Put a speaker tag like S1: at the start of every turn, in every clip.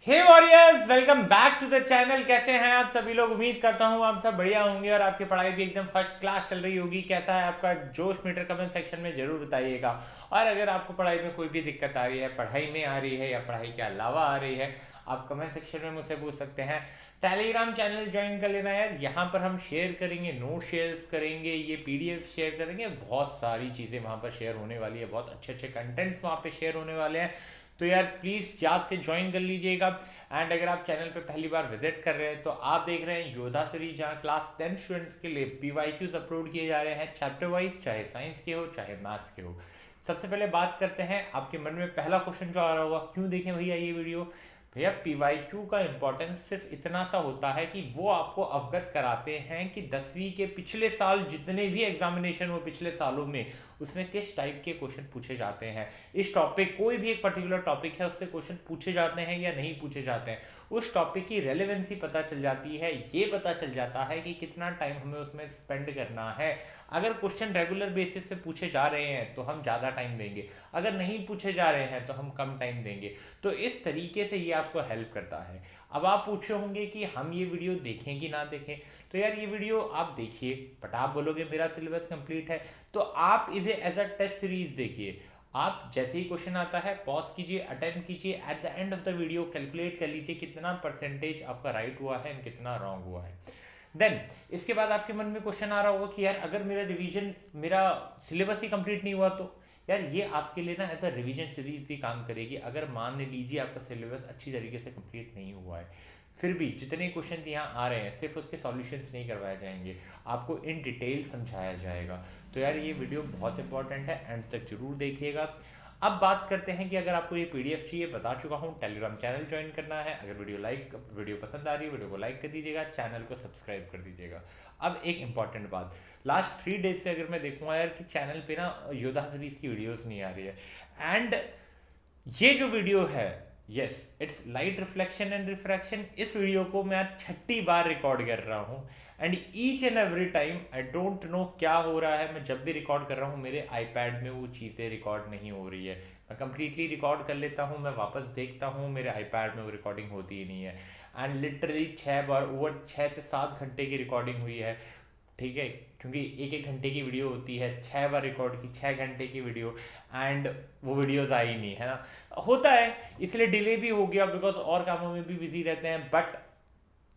S1: Hey warriors, welcome back to the channel. कैसे हैं आप सभी लोग? उम्मीद करता हूँ आप सब बढ़िया होंगे और आपकी पढ़ाई भी एकदम फर्स्ट क्लास चल रही होगी। कैसा है आपका जोश मीटर? कमेंट सेक्शन में जरूर बताइएगा। और अगर आपको पढ़ाई में कोई भी दिक्कत आ रही है, पढ़ाई में आ रही है या पढ़ाई के अलावा आ रही है, आप कमेंट सेक्शन में मुझसे पूछ सकते हैं। टेलीग्राम चैनल ज्वाइन कर लेना यार। यहाँ पर हम शेयर करेंगे, नोट शेयर करेंगे, ये पीडीएफ शेयर करेंगे, बहुत सारी चीज़ें वहाँ पर शेयर होने वाली है, बहुत अच्छे अच्छे कंटेंट्स वहाँ पे शेयर होने वाले हैं। तो यार प्लीज़ याद से ज्वाइन कर लीजिएगा। एंड अगर आप चैनल पे पहली बार विजिट कर रहे हैं तो आप देख रहे हैं योद्धा सीरीज, जहाँ क्लास 10 स्टूडेंट्स के लिए पीवाईक्यूज अपलोड किए जा रहे हैं चैप्टर वाइज, चाहे साइंस के हो चाहे मैथ्स के हो। सबसे पहले बात करते हैं, आपके मन में पहला क्वेश्चन जो आ रहा होगा, क्यों देखें भैया ये वीडियो? भैया पीवाईक्यू का इंपॉर्टेंस सिर्फ इतना सा होता है कि वो आपको अवगत कराते हैं कि 10वीं के पिछले साल जितने भी एग्जामिनेशन हुए पिछले सालों में, उसमें किस टाइप के क्वेश्चन पूछे जाते हैं। इस टॉपिक, कोई भी एक पर्टिकुलर टॉपिक है, उससे क्वेश्चन पूछे जाते हैं या नहीं पूछे जाते हैं। उस टॉपिक की रेलेवेंसी पता चल जाती है, ये पता चल जाता है कि कितना टाइम हमें उसमें स्पेंड करना है। अगर क्वेश्चन रेगुलर बेसिस पे पूछे जा रहे हैं तो हम ज़्यादा टाइम देंगे, अगर नहीं पूछे जा रहे हैं तो हम कम टाइम देंगे। तो इस तरीके से ये आपको हेल्प करता है। अब आप पूछे होंगे कि हम ये वीडियो देखें कि ना देखें। तो यार ये वीडियो आप देखिए, बट आप बोलोगे मेरा सिलेबस कंप्लीट है, तो आप इसे एज अ टेस्ट सीरीज देखिए। आप जैसे ही क्वेश्चन आता है पॉज कीजिए, अटेम्प्ट कीजिए, at the end of the video calculate कर लीजिए कितना परसेंटेज आपका राइट हुआ है एंड कितना रॉन्ग हुआ है। देन इसके बाद आपके मन में क्वेश्चन आ रहा होगा कि यार अगर मेरा रिवीजन, मेरा सिलेबस ही कंप्लीट नहीं हुआ, तो यार ये आपके लिए ना एज अ रिवीजन सीरीज भी काम करेगी। अगर मान लीजिए आपका सिलेबस अच्छी तरीके से कंप्लीट नहीं हुआ है, फिर भी जितने क्वेश्चन यहाँ आ रहे हैं सिर्फ उसके सॉल्यूशंस नहीं करवाए जाएंगे, आपको इन डिटेल समझाया जाएगा। तो यार ये वीडियो बहुत इंपॉर्टेंट है, एंड तक जरूर देखिएगा। अब बात करते हैं कि अगर आपको ये पीडीएफ चाहिए, बता चुका हूँ टेलीग्राम चैनल ज्वाइन करना है। अगर वीडियो पसंद आ रही है, वीडियो को लाइक कर दीजिएगा, चैनल को सब्सक्राइब कर दीजिएगा। अब एक इंपॉर्टेंट बात, लास्ट 3 डेज से अगर मैं देखूंगा यार कि चैनल पे ना योद्धा सीरीज की वीडियोस नहीं आ रही है। एंड ये जो वीडियो है, yes its light reflection and refraction, इस वीडियो को मैं आज 6ठी बार रिकॉर्ड कर रहा हूँ। And each and every time I don't know क्या हो रहा है, मैं जब भी रिकॉर्ड कर रहा हूँ मेरे आईपैड में वो चीज़ें रिकॉर्ड नहीं हो रही है। मैं कंप्लीटली रिकॉर्ड कर लेता हूँ, मैं वापस देखता हूँ, मेरे आईपैड में वो रिकॉर्डिंग होती ही नहीं है। एंड लिटरली 6 बार, ओवर 6 से 7 घंटे की रिकॉर्डिंग हुई है, ठीक है, क्योंकि एक एक घंटे की वीडियो होती है, 6 बार रिकॉर्ड की, 6 घंटे की वीडियो, एंड वो वीडियोज आई नहीं है ना। होता है, इसलिए डिले भी हो गया बिकॉज और कामों में भी बिजी रहते हैं। बट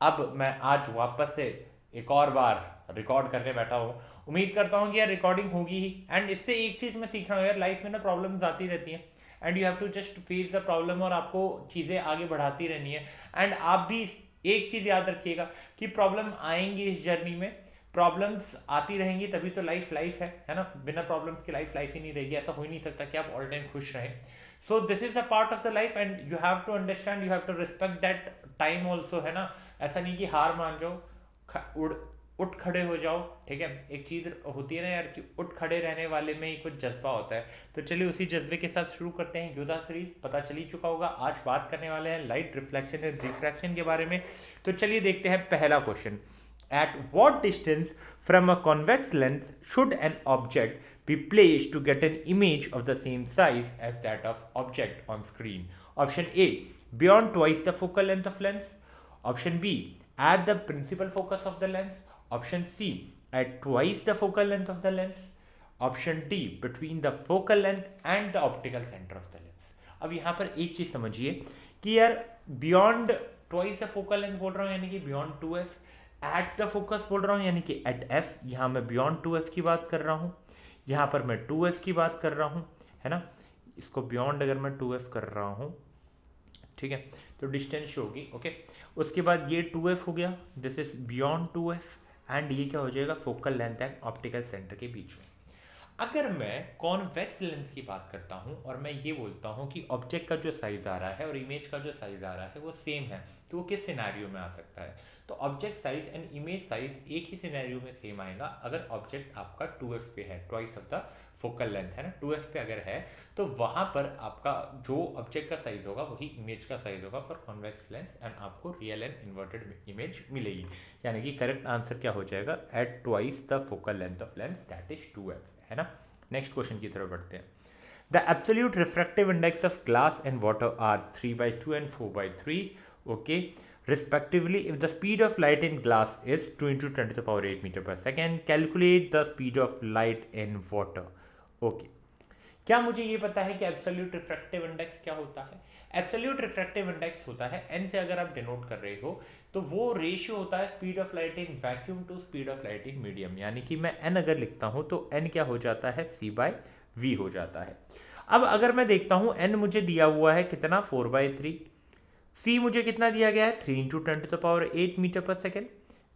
S1: अब मैं आज वापस से एक और बार रिकॉर्ड करने बैठा हूँ। उम्मीद करता हूँ कि यार रिकॉर्डिंग होगी ही। एंड इससे एक चीज़ मैं सीख रहा हूँ यार, लाइफ में ना प्रॉब्लम्स आती रहती हैं, and you have to just face the problem, और आपको चीज़ें आगे बढ़ाती रहनी है। एंड आप भी एक चीज़ याद रखिएगा कि प्रॉब्लम आएंगी इस जर्नी में, प्रॉब्लम्स आती रहेंगी, तभी तो लाइफ लाइफ है ना। बिना प्रॉब्लम्स की लाइफ लाइफ ही नहीं रहेगी। ऐसा हो ही नहीं सकता कि आप ऑल टाइम खुश रहें। So this is a part of the life, and you have to understand, you have to respect that time also, है ना। ऐसा नहीं कि हार मान जाओ, उठ खड़े हो जाओ, ठीक है। एक चीज़ होती है ना यार कि उठ खड़े रहने वाले में ही कुछ जज्बा होता है। तो चलिए उसी जज्बे के साथ शुरू करते हैं योद्धा सीरीज। पता चल ही चुका होगा, आज बात करने वाले हैं लाइट रिफ्लेक्शन एंड रिफ्रैक्शन के बारे में। तो चलिए देखते हैं पहला question. At what distance from a convex lens should an object be placed to get an image of the same size as that of object on screen? Option A, beyond twice the focal length of lens. Option B, at the principal focus of the lens. Option C, at twice the focal length of the lens. Option D, between the focal length and the optical center of the lens. अब यहाँ पर एक चीज समझिए कि यार beyond twice the focal length बोल रहा हूँ यानी कि beyond 2f, at the focus बोल रहा हूँ यानी कि एट एफ। यहाँ मैं बियॉन्ड 2f की बात कर रहा हूँ, यहाँ पर मैं 2f की बात कर रहा हूँ, है ना। इसको बियॉन्ड अगर मैं 2f कर रहा हूँ, ठीक है, तो डिस्टेंस होगी, ओके। उसके बाद ये 2f हो गया, this is beyond 2f, and ये क्या हो जाएगा, focal length and optical centre के बीच में। अगर मैं कॉन्वेक्स लेंस की बात करता हूं और मैं ये बोलता हूं कि ऑब्जेक्ट का जो साइज आ रहा है और इमेज का जो साइज आ रहा है वो सेम है, तो वो किस सिनेरियो में आ सकता है? तो object size and image size एक ही सिनेरियो में सेम आएगा अगर ऑब्जेक्ट आपका 2f पे है, twice of the focal length, है ना। 2f पे अगर है तो वहां पर आपका जो ऑब्जेक्ट का साइज होगा वही इमेज का साइज होगा फॉर कॉन्वेक्स लेंस, एंड आपको रियल एंड इन्वर्टेड इमेज मिलेगी। यानी कि करेक्ट आंसर क्या हो जाएगा, at twice the focal length of lens, that is 2f, है ना। नेक्स्ट क्वेश्चन की तरफ बढ़ते हैं। The absolute refractive index of glass and water are 3/2 and 4/3, okay, respectively. If the speed of light in glass is 2 into 10 to the power 8 meter per second, calculate the speed of light in water. Okay. क्या मुझे ये पता है कि absolute refractive index क्या होता है? Absolute refractive index होता है एन से, अगर आप डिनोट कर रहे हो तो वो रेशियो होता है speed of light in vacuum to speed of light in medium, यानी कि मैं एन अगर लिखता हूं तो एन क्या हो जाता है, सी बाय वी हो जाता है। अब अगर मैं देखता हूं एन मुझे दिया हुआ है कितना, 4/3, सी मुझे कितना दिया गया है, 3 into 10 to the power 8 metre per second,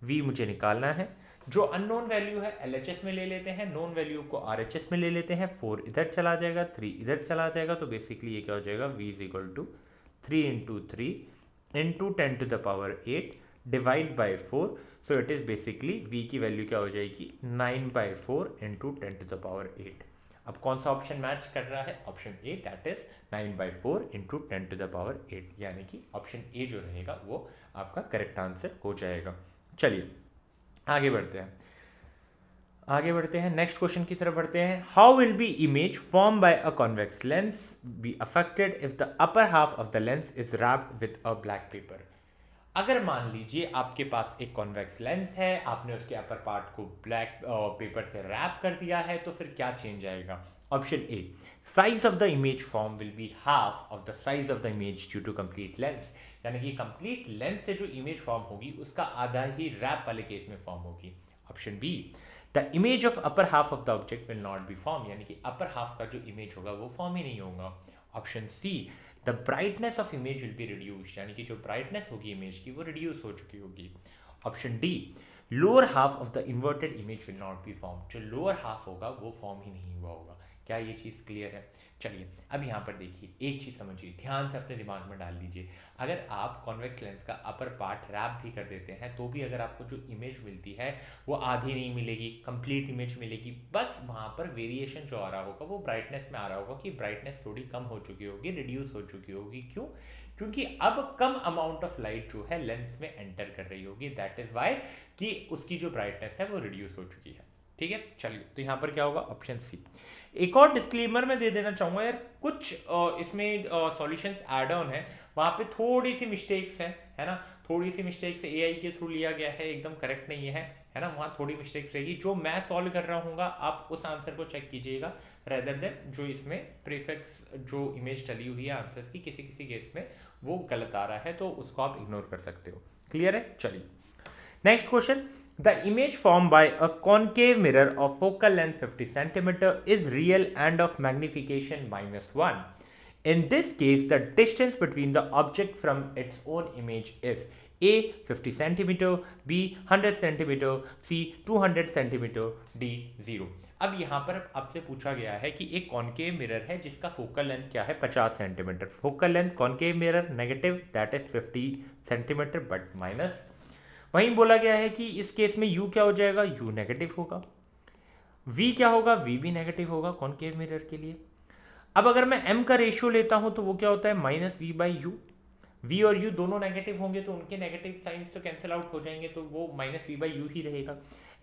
S1: V मुझे निकालना है। जो अननोन वैल्यू है LHS में ले लेते हैं, नोन वैल्यू को RHS में ले लेते हैं, 4 इधर चला जाएगा, 3 इधर चला जाएगा, तो बेसिकली ये क्या हो जाएगा, V is equal to 3 into 3 into 10 to the power 8 divide by 4, so it is basically V की वैल्यू क्या हो जाएगी, 9/4 इंटू 10 टू द पावर 8। अब कौन सा ऑप्शन मैच कर रहा है, option A, that is 9/4 into 10 to the power 8, यानी कि ऑप्शन ए जो रहेगा वो आपका करेक्ट आंसर हो जाएगा। चलिए आगे बढ़ते हैं नेक्स्ट क्वेश्चन की तरफ बढ़ते हैं। How will be image form bye a convex lens be affected if the upper half of the lens is wrapped with a black pepper. अगर मान लीजिए आपके पास एक कॉन्वेक्स लेंस है, आपने उसके अपर पार्ट को ब्लैक पेपर से रैप कर दिया है, तो फिर क्या चेंज आएगा? Option A, size of the image form will be half of the size of the image due to complete lens, यानी कि कंप्लीट लेंस से जो इमेज फॉर्म होगी उसका आधा ही रैप वाले केस में फॉर्म होगी। Option B, the image of upper half of the object will not be form, यानी कि अपर हाफ का जो इमेज होगा वो फॉर्म ही नहीं होगा। Option C, the brightness of image will be reduce, यानी कि जो ब्राइटनेस होगी इमेज की वो रिड्यूस हो चुकी होगी। Option D, lower half of the inverted image will not be form, जो लोअर हाफ होगा वो फॉर्म ही नहीं हुआ होगा। क्या ये चीज़ क्लियर है? चलिए अब यहाँ पर देखिए, एक चीज़ समझिए, ध्यान से अपने दिमाग में डाल लीजिए। अगर आप कॉन्वेक्स लेंस का अपर पार्ट रैप भी कर देते हैं तो भी अगर आपको जो इमेज मिलती है वो आधी नहीं मिलेगी, कंप्लीट इमेज मिलेगी। बस वहाँ पर वेरिएशन जो आ रहा होगा वो ब्राइटनेस में आ रहा होगा कि ब्राइटनेस थोड़ी कम हो चुकी होगी, रिड्यूस हो चुकी होगी। क्यों? क्योंकि अब कम अमाउंट ऑफ लाइट जो है लेंस में एंटर कर रही होगी, दैट इज वाई कि उसकी जो ब्राइटनेस है वो रिड्यूस हो चुकी है। ठीक है, चलिए तो यहाँ पर क्या होगा, ऑप्शन सी। एक और डिस्क्लेमर मैं दे देना चाहूँगा यार, कुछ इसमें सॉल्यूशंस ऐड ऑन है, वहाँ पे थोड़ी सी मिस्टेक्स हैं, है ना, थोड़ी सी मिस्टेक्स AI के थ्रू लिया गया है, एकदम करेक्ट नहीं है ना, वहाँ थोड़ी मिस्टेक्स रहेगी। जो मैं सॉल्व कर रहा हूँ आप उस आंसर को चेक कीजिएगा, रेदर देन जो इसमें प्रीफिक्स जो इमेज डली हुई है आंसर्स की, किसी किसी केस में वो गलत आ रहा है तो उसको आप इग्नोर कर सकते हो। क्लियर है? चलिए next question. The image formed by a concave mirror of focal length 50 cm is real and of magnification -1. In this case, the distance between the object from its own image is A 50 cm, B 100 cm, C 200 cm, D 0. अब यहाँ पर आपसे पूछा गया है कि एक concave mirror है जिसका फोकल लेंथ क्या है, 50 centimetre. Focal length concave mirror negative, that is 50 centimetre but minus. वहीं बोला गया है कि इस केस में U क्या हो जाएगा, U नेगेटिव होगा, V क्या होगा, V भी नेगेटिव होगा कॉन्केव मिरर के लिए। अब अगर मैं M का रेशियो लेता हूं तो वो क्या होता है, -V/U। V और U दोनों नेगेटिव होंगे तो उनके नेगेटिव साइंस तो कैंसिल आउट हो जाएंगे, तो वो -V/U ही रहेगा।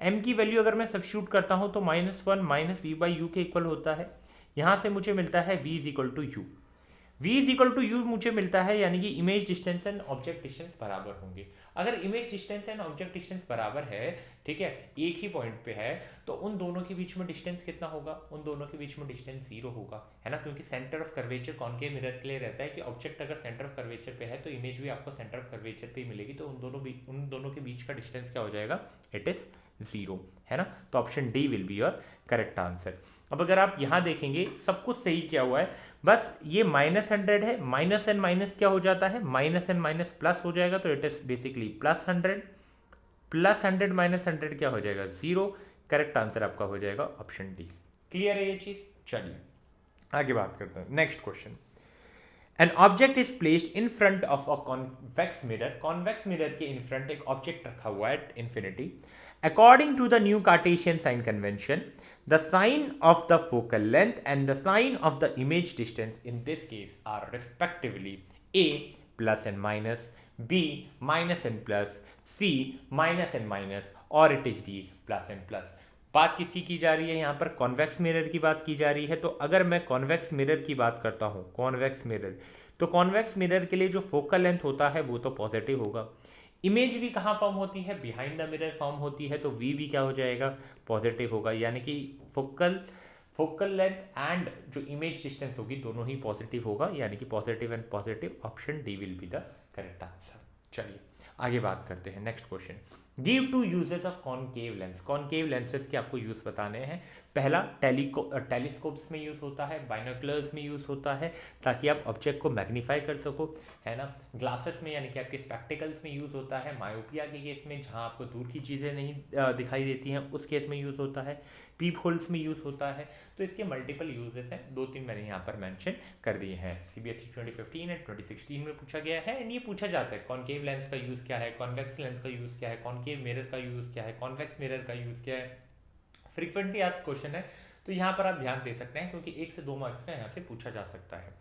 S1: M की वैल्यू अगर मैं सब्स्टिट्यूट करता हूं तो -1 -V/U के इक्वल होता है। यहां से मुझे मिलता है V is equal to u. V is equal to u मुझे मिलता है, यानी कि image distance and object distance बराबर होंगे। अगर image distance and object distance बराबर है, ठीक है, एक ही पॉइंट पे है, तो उन दोनों के बीच में डिस्टेंस कितना होगा, उन दोनों के बीच में डिस्टेंस 0 होगा, है ना, क्योंकि centre of curvature concave mirror के लिए रहता है कि ऑब्जेक्ट अगर सेंटर ऑफ कर्वेचर पे है तो इमेज भी आपको सेंटर ऑफ कर्वेचर पे ही मिलेगी, तो उन दोनों के बीच का डिस्टेंस क्या हो जाएगा, इट इज 0, है ना। तो option D will be your correct answer. अब अगर आप यहाँ देखेंगे सब कुछ सही किया हुआ है, बस ये -100 है, माइनस एंड माइनस क्या हो जाता है, माइनस एंड माइनस प्लस हो जाएगा, तो इट इज बेसिकली +100, +100 -100 क्या हो जाएगा, 0। करेक्ट आंसर आपका हो जाएगा ऑप्शन डी। क्लियर है ये चीज? चलिए आगे बात करते हैं। Next question. An object is placed in front of a convex mirror. Convex mirror के in front एक object रखा हुआ है infinity. According to the new Cartesian sign convention, the sign of the focal length and the sign of the image distance in this case are respectively A plus and minus, B minus and plus, C minus and minus, or it is D plus and plus. बात किसकी की जा रही है यहाँ पर, convex mirror की बात की जा रही है। तो अगर मैं कॉन्वेक्स मिरर की बात करता हूँ, कॉन्वेक्स मिरर, तो कॉन्वेक्स मिरर के लिए जो फोकल लेंथ होता है वो तो पॉजिटिव होगा। इमेज भी कहाँ फॉर्म होती है, बिहाइंड द मिरर फॉर्म होती है, तो वी भी क्या हो जाएगा, पॉजिटिव होगा। यानी कि फोकल लेंथ एंड जो इमेज डिस्टेंस होगी दोनों ही पॉजिटिव होगा, यानी कि positive and positive, option D will be the correct answer. चलिए आगे बात करते हैं, next question. Give two uses of concave lens. Concave lenses के आपको यूज बताने हैं। पहला टेलीस्कोप्स में यूज होता है, बाइनोकुलर्स में यूज होता है ताकि आप ऑब्जेक्ट को मैग्नीफाई कर सको, है ना। ग्लासेस में यानी कि आपके स्पेक्टिकल्स में यूज होता है, मायोपिया के केस में जहां आपको दूर की चीजें नहीं दिखाई देती हैं उस केस में यूज होता है, पीप होल्स में यूज होता है। तो इसके मल्टीपल यूजेस हैं, 2-3 मैंने यहाँ पर मेंशन कर दिए हैं। सीबीएसई 2015 एंड 2016 में पूछा गया है एंड ये पूछा जाता है कॉनकेव लेंस का यूज क्या है, कॉन्वेक्स लेंस का यूज क्या है, कॉनकेव मिरर का यूज क्या है, कॉन्वेक्स मिरर का यूज क्या है। फ्रीक्वेंटली आस्क्ड क्वेश्चन है, तो यहाँ पर आप ध्यान दे सकते हैं क्योंकि 1 से 2 मार्क्स में यहाँ से पूछा जा सकता है।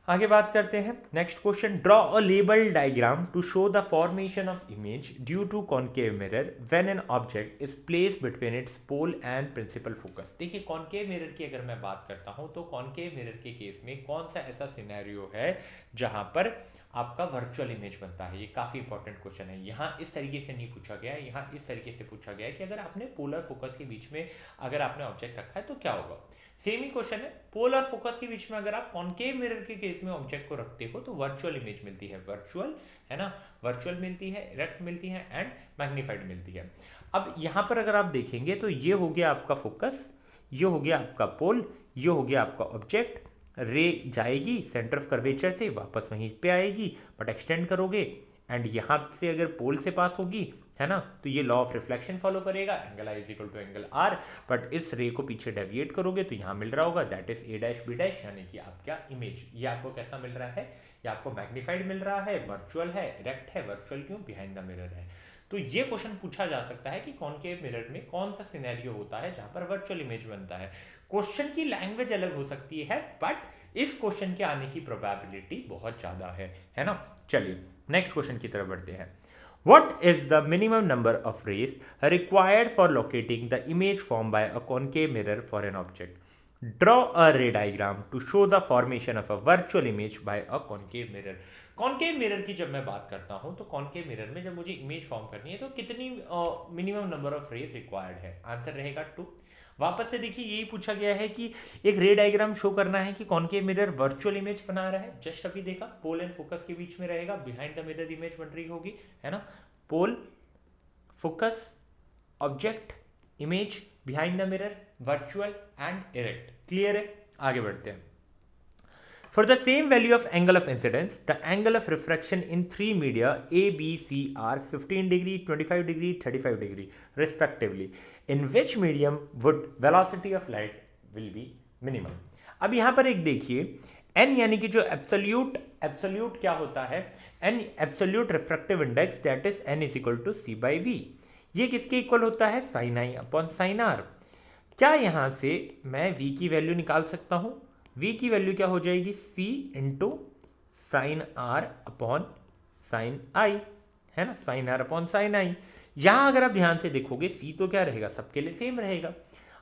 S1: आगे बात करते हैं, next question. Draw a label diagram to show the formation of image due to concave mirror when an object is placed between its pole and principal focus. देखिए कॉनकेव मिरर की अगर मैं बात करता हूं तो कॉनकेव मिरर के case में कौन सा ऐसा सिनेरियो है जहां पर आपका वर्चुअल इमेज बनता है। ये काफी इंपॉर्टेंट क्वेश्चन है। यहाँ इस तरीके से नहीं पूछा गया है, यहाँ इस तरीके से पूछा गया है कि अगर आपने पोलर फोकस के बीच में अगर आपने ऑब्जेक्ट रखा है तो क्या होगा। सेम ही क्वेश्चन है, पोलर फोकस के बीच में अगर आप कॉनकेव मिरर के केस में ऑब्जेक्ट को रखते हो तो वर्चुअल इमेज मिलती है, वर्चुअल, है ना, वर्चुअल मिलती है, इरेक्ट मिलती है एंड मैग्नीफाइड मिलती है। अब यहाँ पर अगर आप देखेंगे तो ये हो गया आपका फोकस, ये हो गया आपका पोल, ये हो गया आपका ऑब्जेक्ट। रे जाएगी सेंटर ऑफ कर्वेचर से वापस वहीं पे आएगी, बट एक्सटेंड करोगे एंड यहाँ से अगर पोल से पास होगी, है ना, तो ये लॉ ऑफ रिफ्लेक्शन फॉलो करेगा, angle i is equal to angle r. But इस रे को पीछे डेविएट करोगे तो यहाँ मिल रहा होगा that is A dash B dash, यानी कि आपका इमेज ये आपको कैसा मिल रहा है, ये आपको मैग्नीफाइड मिल रहा है, वर्चुअल है, इरेक्ट है, वर्चुअल क्यों, बिहाइंड द मिरर है। तो ये क्वेश्चन पूछा जा सकता है कि कॉनकेव मिरर में कौन सा सिनेरियो होता है जहां पर वर्चुअल इमेज बनता है। क्वेश्चन की लैंग्वेज अलग हो सकती है बट इस क्वेश्चन के आने की प्रोबेबिलिटी बहुत ज्यादा है ना। चलिए नेक्स्ट क्वेश्चन की तरफ बढ़ते हैं। What is the minimum number of rays required for locating the image formed by a concave mirror for an object? Draw a ray diagram to show the formation of a virtual image by a concave mirror. Concave mirror की जब मैं बात करता हूं तो concave mirror में जब मुझे इमेज फॉर्म करनी है तो कितनी minimum number of rays required है, आंसर रहेगा 2। वापस से देखिए यही पूछा गया है कि एक रे डायग्राम शो करना है कि कॉनकेव मिरर वर्चुअल इमेज बना रहा है। जस्ट अभी देखा पोल एंड फोकस के बीच में रहेगा, बिहाइंड द मिरर इमेज बन रही होगी, है ना। Pole, focus, object, image, behind the mirror, virtual and erect. Clear है, आगे बढ़ते हैं। For the same value of angle of incidence, the angle of refraction in 3 media A, B, C are 15 degree, 25 degree, 35 degree respectively. In which medium would velocity of light will be minimum? अब यहाँ पर एक देखिए n यानी कि जो absolute क्या होता है, n absolute refractive index that is n is equal to c by v। ये किसके इक्वल होता है, sine i upon sine r. क्या यहाँ से मैं v की वैल्यू निकाल सकता हूँ, v की वैल्यू क्या हो जाएगी, c into sine r upon sine i, है ना, sine r upon sine i. यहां अगर आप ध्यान से देखोगे c तो क्या रहेगा, सबके लिए सेम रहेगा,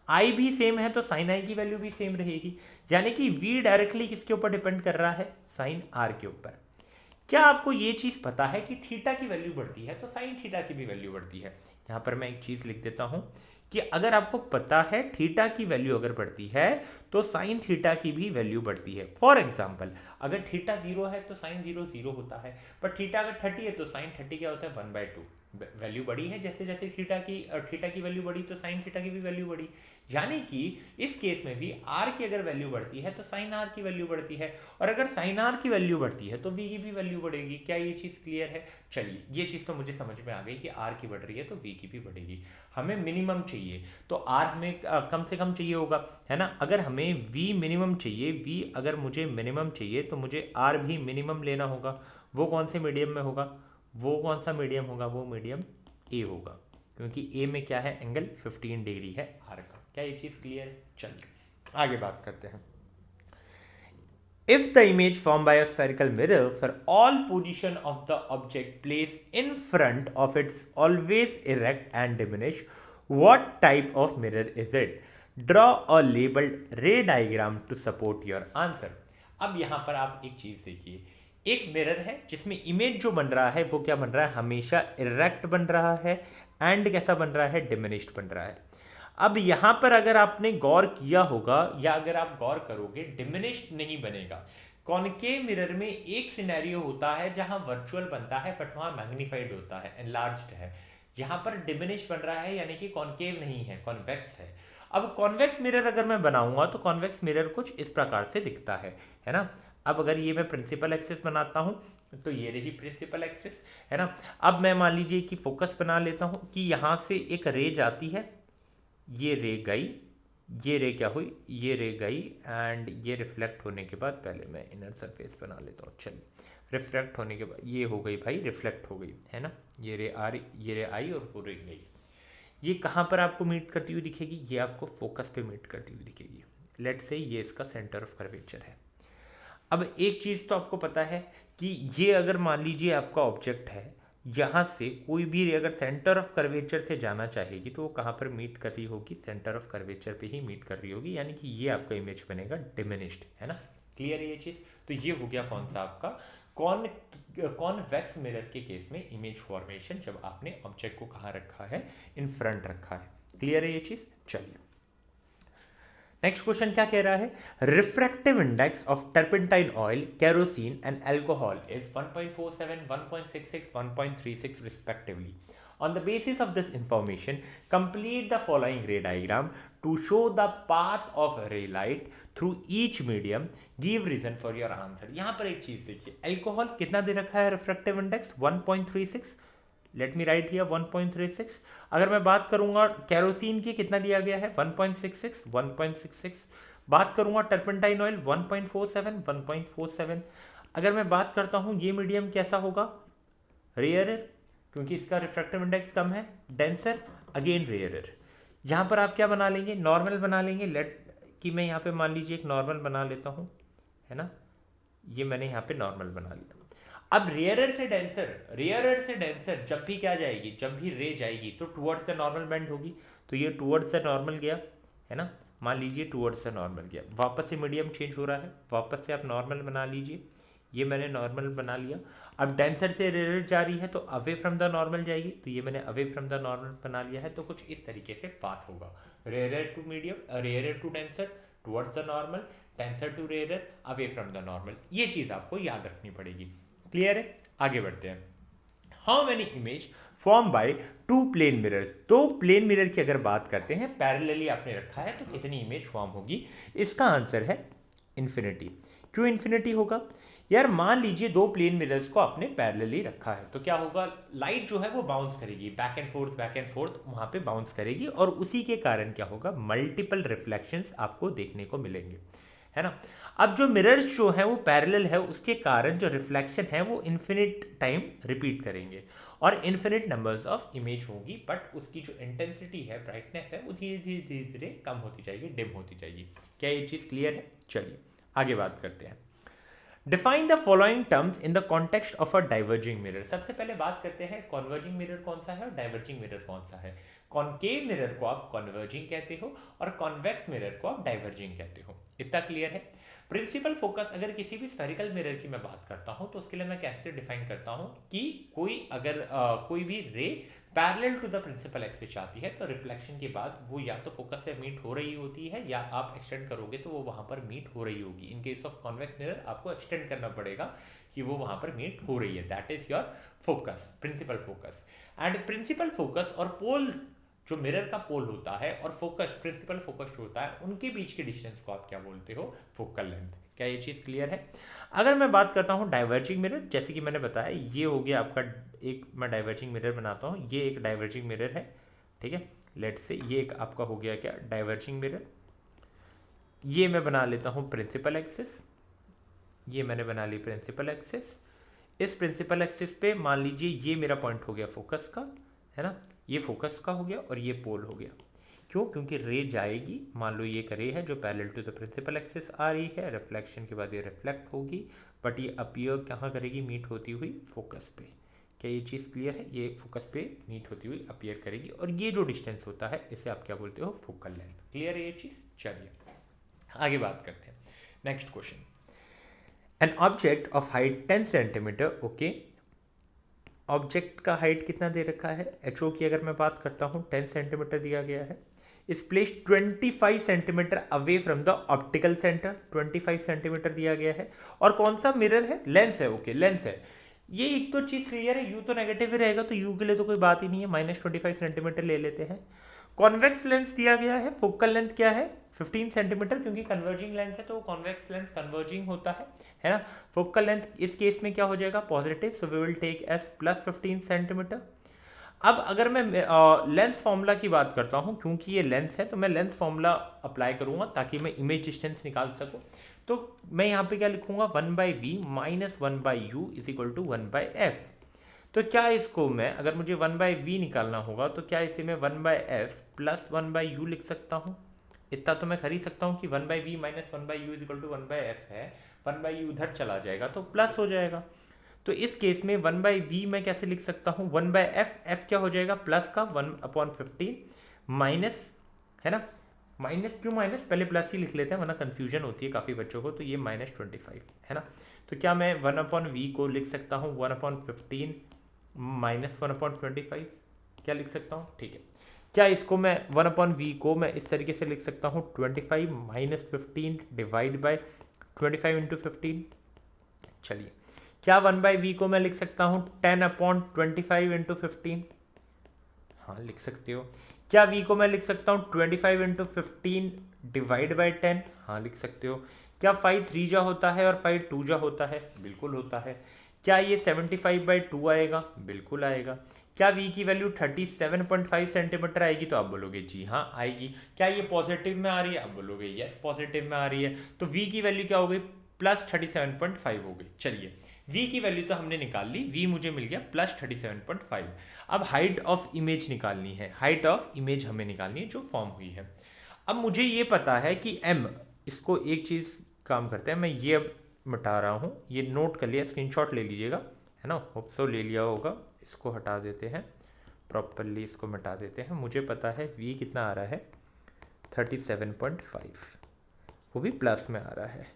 S1: i भी सेम है तो साइन आई की वैल्यू भी सेम रहेगी, यानी कि v डायरेक्टली किसके ऊपर डिपेंड कर रहा है, साइन r के ऊपर। क्या आपको ये चीज पता है कि थीटा की वैल्यू बढ़ती है तो साइन थीटा की भी वैल्यू बढ़ती है। यहां पर मैं एक चीज लिख देता हूं कि अगर आपको पता है थीटा की वैल्यू अगर बढ़ती है तो साइन थीटा की भी वैल्यू बढ़ती है। फॉर एग्जांपल अगर थीटा 0 है तो साइन 0 0 होता है, पर थीटा अगर 30 है तो साइन 30 क्या होता है, 1/2। वैल्यू बढ़ी है, जैसे जैसे थीटा की वैल्यू बढ़ी तो साइन थीटा की भी वैल्यू बढ़ी। यानी कि इस केस में भी आर की अगर वैल्यू बढ़ती है तो साइन आर की वैल्यू बढ़ती है, और अगर साइन आर की वैल्यू बढ़ती है तो वी की भी वैल्यू बढ़ेगी। क्या ये चीज क्लियर है? चलिए ये चीज तो मुझे समझ में आ गई कि आर की बढ़ रही है तो वी की भी बढ़ेगी। हमें मिनिमम चाहिए तो आर हमें कम से कम चाहिए होगा, है ना। अगर हमें वी मिनिमम चाहिए, वी अगर मुझे मिनिमम चाहिए तो मुझे आर भी मिनिमम लेना होगा। वो कौन से मीडियम में होगा, वो कौन सा मीडियम होगा, वो मीडियम ए होगा, क्योंकि ए में क्या है, एंगल 15 डिग्री है आर का। क्या ये चीज क्लियर है? चलिए आगे बात करते हैं। If the image formed by a spherical mirror for all position of the object placed in front of it's always erect and diminish, What type of mirror is it? Draw a labeled ray diagram to support your answer. अब यहां पर आप एक चीज देखिए, एक mirror है जिसमें इमेज जो बन रहा है वो क्या बन रहा है, हमेशा इरेक्ट बन रहा है एंड कैसा बन रहा है, डिमिनिश्ड बन रहा है। अब यहां पर अगर आपने गौर किया होगा या अगर आप गौर करोगे, डिमिनिश्ड नहीं बनेगा। कॉनकेव मिरर में एक सिनेरियो होता है जहां वर्चुअल बनता है बट वहां मैग्नीफाइड होता है, एनलार्ज्ड है। यहां पर डिमिनिश बन रहा है यानी कि कॉनकेव नहीं है, कॉन्वेक्स है। अब कॉन्वेक्स मिरर अगर मैं बनाऊंगा तो कॉन्वेक्स मिरर कुछ इस प्रकार से दिखता है ना। अब अगर ये मैं प्रिंसिपल एक्सिस बनाता हूं तो ये रही प्रिंसिपल एक्सिस, है ना। अब मैं मान लीजिए कि फोकस बना लेता हूं कि यहां से एक रे जाती है, ये रे गई, ये रे क्या हुई, ये रे गई एंड ये रिफ्लेक्ट होने के बाद, पहले मैं इनर सरफेस बना लेता हूँ, चलिए। रिफ्लेक्ट होने के बाद ये हो गई भाई, रिफ्लेक्ट हो गई, है ना। ये रे आ रही, ये रे आई और वो रे गई। ये कहाँ पर आपको मीट करती हुई दिखेगी, ये आपको फोकस पे मीट करती हुई दिखेगी। लेट से ये इसका सेंटर ऑफ कर्वेचर है। अब एक चीज़ तो आपको पता है कि ये अगर मान लीजिए आपका ऑब्जेक्ट है, यहाँ से कोई भी रे अगर सेंटर ऑफ कर्वेचर से जाना चाहेगी तो वो कहाँ पर मीट कर रही होगी, सेंटर ऑफ कर्वेचर पे ही मीट कर रही होगी, यानी कि ये आपका इमेज बनेगा डिमिनिश्ड, है ना। क्लियर है ये चीज़। तो ये हो गया कौन सा आपका कॉन्वेक्स मिरर के केस में इमेज फॉर्मेशन, जब आपने ऑब्जेक्ट को कहाँ रखा है, इन फ्रंट रखा है। क्लियर है ये चीज़। चलिए नेक्स्ट क्वेश्चन क्या कह रहा है, refractive index of turpentine oil, kerosene and alcohol is 1.47, 1.66, 1.36 respectively. On the basis of this information, complete the following ray diagram to show the path of ray light through each medium. Give reason for your answer. यहाँ पर एक चीज देखिए, alcohol कितना दे रखा है refractive index 1.36, let me right here 1.36। अगर मैं बात करूंगा कैरोसिन की कितना दिया गया है 1.66, 1.66। बात करूंगा टर्पेंटाइन ऑयल 1.47, 1.47। अगर मैं बात करता हूं ये मीडियम कैसा होगा, रेयरर, क्योंकि इसका रिफ्रैक्टिव इंडेक्स कम है, डेंसर, अगेन रेयरर। यहां पर आप क्या बना लेंगे, नॉर्मल बना लेंगे। लेट कि मैं यहाँ पे मान लीजिए एक नॉर्मल बना लेता हूँ, है ना। ये मैंने यहाँ पे नॉर्मल बना लिया। अब रेयरर से डेंसर जब भी क्या जाएगी, जब भी रे जाएगी तो टुवर्ड्स द नॉर्मल बेंड होगी। तो ये टुवर्ड्स द नॉर्मल गया, है ना। मान लीजिए टुवर्ड्स द नॉर्मल गया, वापस से मीडियम चेंज हो रहा है, वापस से आप नॉर्मल बना लीजिए। ये मैंने नॉर्मल बना लिया। अब डेंसर से रेयरर जा रही है तो अवे फ्रॉम द नॉर्मल जाएगी, तो ये मैंने अवे फ्रॉम द नॉर्मल बना लिया है। तो कुछ इस तरीके से पाथ होगा, rarer to medium, rarer to denser, towards the normal, denser to rarer, away from the normal. ये चीज़ आपको याद रखनी पड़ेगी। क्लियर है। आगे बढ़ते हैं। How many image form by two plane mirrors, दो प्लेन मिरर की अगर बात करते हैं, पैरेलली आपने रखा है तो कितनी इमेज फॉर्म होगी। इसका आंसर है इन्फिनिटी। क्यों इन्फिनिटी होगा यार, मान लीजिए दो प्लेन मिरर्स को आपने पैरेलली रखा है तो क्या होगा, लाइट जो है वो बाउंस करेगी, बैक एंड फोर्थ वहां पे बाउंस करेगी, और उसी के कारण क्या होगा, मल्टीपल रिफ्लेक्शंस आपको देखने को मिलेंगे, है ना। अब जो मिरर्स जो है वो पैरेलल है, उसके कारण जो रिफ्लेक्शन है वो इन्फिनिट टाइम रिपीट करेंगे और इन्फिनिट नंबर्स ऑफ इमेज होगी, बट उसकी जो इंटेंसिटी है, ब्राइटनेस है, वो धीरे धीरे धीरे धीरे कम होती जाएगी, डिम होती जाएगी। क्या ये चीज़ क्लियर है। चलिए आगे बात करते हैं। Define the following terms in the context of a diverging mirror. सबसे पहले बात करते हैं कॉन्वर्जिंग मिरर कौन सा है और डाइवर्जिंग मिरर कौन सा है। कॉनकेव मिरर को आप कॉन्वर्जिंग कहते हो और कॉन्वेक्स मिरर को आप डाइवर्जिंग कहते हो। इतना क्लियर है। प्रिंसिपल फोकस, अगर किसी भी स्फेरिकल मिरर की मैं बात करता हूं तो उसके लिए मैं कैसे डिफाइन करता हूं कि कोई भी ray parallel to the principal axis आती है तो रिफ्लेक्शन के बाद वो या तो फोकस से मीट हो रही होती है या आप एक्सटेंड करोगे तो वो वहां पर मीट हो रही होगी। In case of convex mirror आपको एक्सटेंड करना पड़ेगा कि वो वहां पर मीट हो रही है, that is your focus, principal focus. And principal focus और पोल, जो मिरर का पोल होता है और फोकस, प्रिंसिपल फोकस होता है, उनके बीच के डिस्टेंस को आप क्या बोलते हो, फोकल लेंथ। क्या ये चीज़ क्लियर है। अगर मैं बात करता हूँ डाइवर्जिंग मिरर, जैसे कि मैंने बताया ये हो गया आपका एक, मैं डाइवर्जिंग मिरर बनाता हूँ, ये एक डाइवर्जिंग मिरर है, ठीक है। लेट से ये एक आपका हो गया क्या, डाइवर्जिंग मिरर। ये मैं बना लेता हूँ प्रिंसिपल एक्सिस, ये मैंने बना ली प्रिंसिपल एक्सिस। इस प्रिंसिपल एक्सिस पे मान लीजिए ये मेरा पॉइंट हो गया फोकस का, है ना। ये फोकस का हो गया और ये पोल हो गया। क्यों, क्योंकि रे जाएगी, मान लो ये एक रे है जो parallel to the principal axis आ रही है, रिफ्लेक्शन के बाद ये रिफ्लेक्ट होगी, बट ये अपीयर कहाँ करेगी, मीट होती हुई फोकस पे। क्या ये चीज़ क्लियर है? ये फोकस पे मीट होती हुई अपीयर करेगी और ये जो डिस्टेंस होता है इसे आप क्या बोलते हो? Focal length. क्लियर है ये चीज़? चलिए आगे बात करते हैं। Next question, an object of height 10 centimetre, okay, object का हाइट कितना दे रखा है? एच ओ की अगर मैं बात करता हूँ 10 सेंटीमीटर दिया गया है, इस place 25 centimetre away from the optical centre, 25 centimetre दिया गया है। और कौन सा मिरर है? लेंस है, ओके लेंस है। ये एक तो चीज़ क्लियर है, यू तो नेगेटिव ही रहेगा तो यू के लिए तो कोई बात ही नहीं है, -25 सेंटीमीटर ले लेते हैं। कॉन्वेक्स लेंस दिया गया है, फोकल लेंथ क्या है? 15 सेंटीमीटर, क्योंकि कन्वर्जिंग लेंस है तो कॉन्वेक्स लेंस कन्वर्जिंग होता है ना। फोकल लेंथ इस केस में क्या हो जाएगा? Positive, so we will take as +15 centimetre. अब अगर मैं लेंस फॉर्मूला की बात करता हूँ, क्योंकि ये लेंस है तो मैं लेंस फॉर्मूला अप्लाई करूँगा ताकि मैं इमेज डिस्टेंस निकाल सकूँ। तो मैं यहाँ पे क्या लिखूँगा? 1/v minus 1/u is equal to 1/f। तो क्या इसको मैं, अगर मुझे 1/v निकालना होगा तो क्या इसे मैं 1/f प्लस 1/u लिख सकता हूँ? इतना तो मैं खरीद सकता हूँ कि 1/v minus 1/u is equal to 1/f है, 1/u उधर चला जाएगा तो प्लस हो जाएगा। तो इस केस में 1/v मैं कैसे लिख सकता हूँ? 1/f, f क्या हो जाएगा? प्लस का 1/15 माइनस, है ना, माइनस क्यों माइनस, पहले प्लस ही लिख लेते हैं वरना कंफ्यूजन होती है काफ़ी बच्चों को। तो ये -25 है ना। तो क्या मैं 1/v को लिख सकता हूँ 1/15 माइनस 1/25? क्या लिख सकता हूँ? ठीक है। क्या इसको मैं 1/v को मैं इस तरीके से लिख सकता हूँ 25 माइनस 15 डिवाइड बाई 25 इंटू 15? चलिए, क्या 1/v को मैं लिख सकता हूँ 10/25 इंटू 15? हाँ लिख सकते हो। क्या v को मैं लिख सकता हूँ 25 इंटू 15 डिवाइड बाई 10? हाँ लिख सकते हो। क्या 5 3 जा होता है और 5 2 जा होता है? बिल्कुल होता है। क्या ये 75/2 आएगा? बिल्कुल आएगा। क्या v की वैल्यू 37.5 सेंटीमीटर आएगी? तो आप बोलोगे जी हाँ आएगी। क्या ये पॉजिटिव में आ रही है? आप बोलोगे यस पॉजिटिव में आ रही है। तो v की वैल्यू क्या हो गई? +37.5 हो गई। चलिए v की वैल्यू तो हमने निकाल ली, v मुझे मिल गया +37.5। अब हाइट ऑफ इमेज निकालनी है, हाइट ऑफ इमेज हमें निकालनी है जो फॉर्म हुई है। अब मुझे ये पता है कि m, इसको एक चीज़ काम करते हैं, मैं ये अब मिटा रहा हूँ, ये नोट कर लिया, स्क्रीनशॉट ले लीजिएगा, है ना, होप सो ले लिया होगा। इसको हटा देते हैं प्रॉपरली, इसको मिटा देते हैं। मुझे पता है v कितना आ रहा है 37.5, वो भी प्लस में आ रहा है।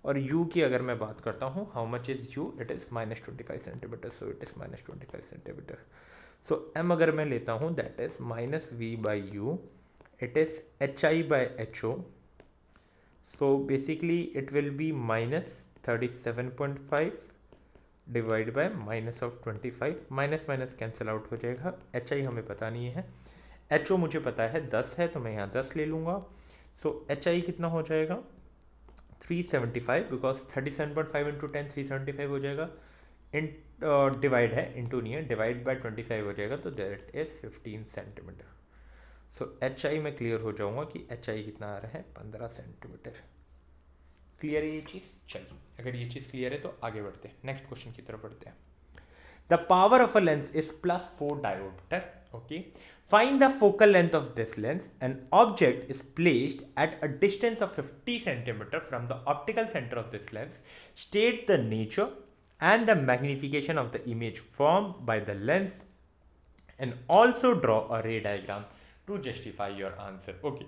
S1: और u की अगर मैं बात करता हूँ, how much is u? It is -25 centimetre, so it is -25 centimetre. So m अगर मैं लेता हूँ that is -v/u, it is hi/ho, so basically it will B -37.5 divide by -25, minus minus cancel out हो जाएगा। hi हमें पता नहीं है, ho मुझे पता है 10 है तो मैं यहाँ 10 ले लूँगा। सो hi कितना हो जाएगा? 375, बिकॉज 37.5 इंटू 10 375 हो जाएगा। इन डिवाइड है, इंटू नहीं है, डिवाइड बाय 25 हो जाएगा, तो that is 15 centimetre. So hi में क्लियर हो जाऊंगा कि hi कितना आ रहा है 15 सेंटीमीटर। क्लियर है ये चीज़? चलिए अगर ये चीज़ क्लियर है तो आगे बढ़ते हैं, नेक्स्ट क्वेश्चन की तरफ बढ़ते हैं। The power of a lens is +4 dioptre, okay, find the focal length of this lens. An object is placed at a distance of 50 centimeter from the optical center of this lens. State the nature and the magnification of the image formed by the lens and also draw a ray diagram to justify your answer. Okay.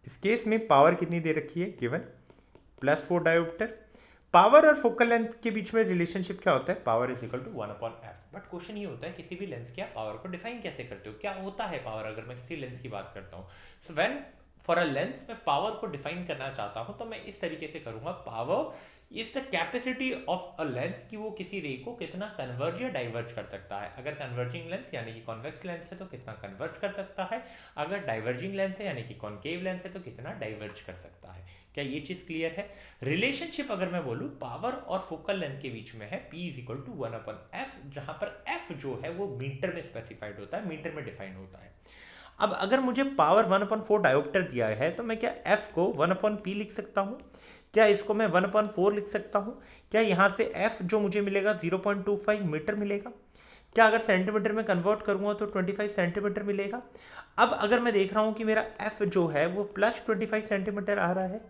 S1: इस case में power कितनी दे रखी है? Given +4 dioptre. Power और focal length के बीच में रिलेशनशिप क्या होता है? Power is equal to 1/f। But question ये होता है किसी भी लेंस की आप पावर को डिफाइन कैसे करते हो? क्या होता है पावर? अगर मैं किसी लेंस की बात करता हूँ, so when for a lens मैं पावर को डिफाइन करना चाहता हूँ तो मैं इस तरीके से करूंगा, power is the capacity of a lens कि वो किसी रे को कितना कन्वर्ज या डाइवर्ज कर सकता है। अगर कन्वर्जिंग लेंस यानी कि कॉन्वेक्स लेंस है तो कितना कन्वर्ज कर सकता है, अगर डाइवर्जिंग लेंस है यानी कि कॉन्केव लेंस है तो कितना डाइवर्ज कर सकता है। क्या ये चीज क्लियर है? रिलेशनशिप अगर मैं बोलूं पावर और फोकल लेंथ के बीच में है P is equal to 1/f, जहां पर f जो है वो मीटर में स्पेसिफाइड होता है, मीटर में डिफाइन होता है। अब अगर मुझे पावर 1/4 डायोप्टर दिया है तो मैं क्या f को 1/p लिख सकता हूं? क्या इसको मैं 1/4 लिख सकता हूं? क्या यहां से f जो मुझे मिलेगा 0.25 मीटर मिलेगा? क्या अगर सेंटीमीटर में कन्वर्ट करूंगा तो 25 सेंटीमीटर मिलेगा? अब अगर मैं देख रहा हूं कि मेरा f जो है वो +25 सेंटीमीटर आ रहा है,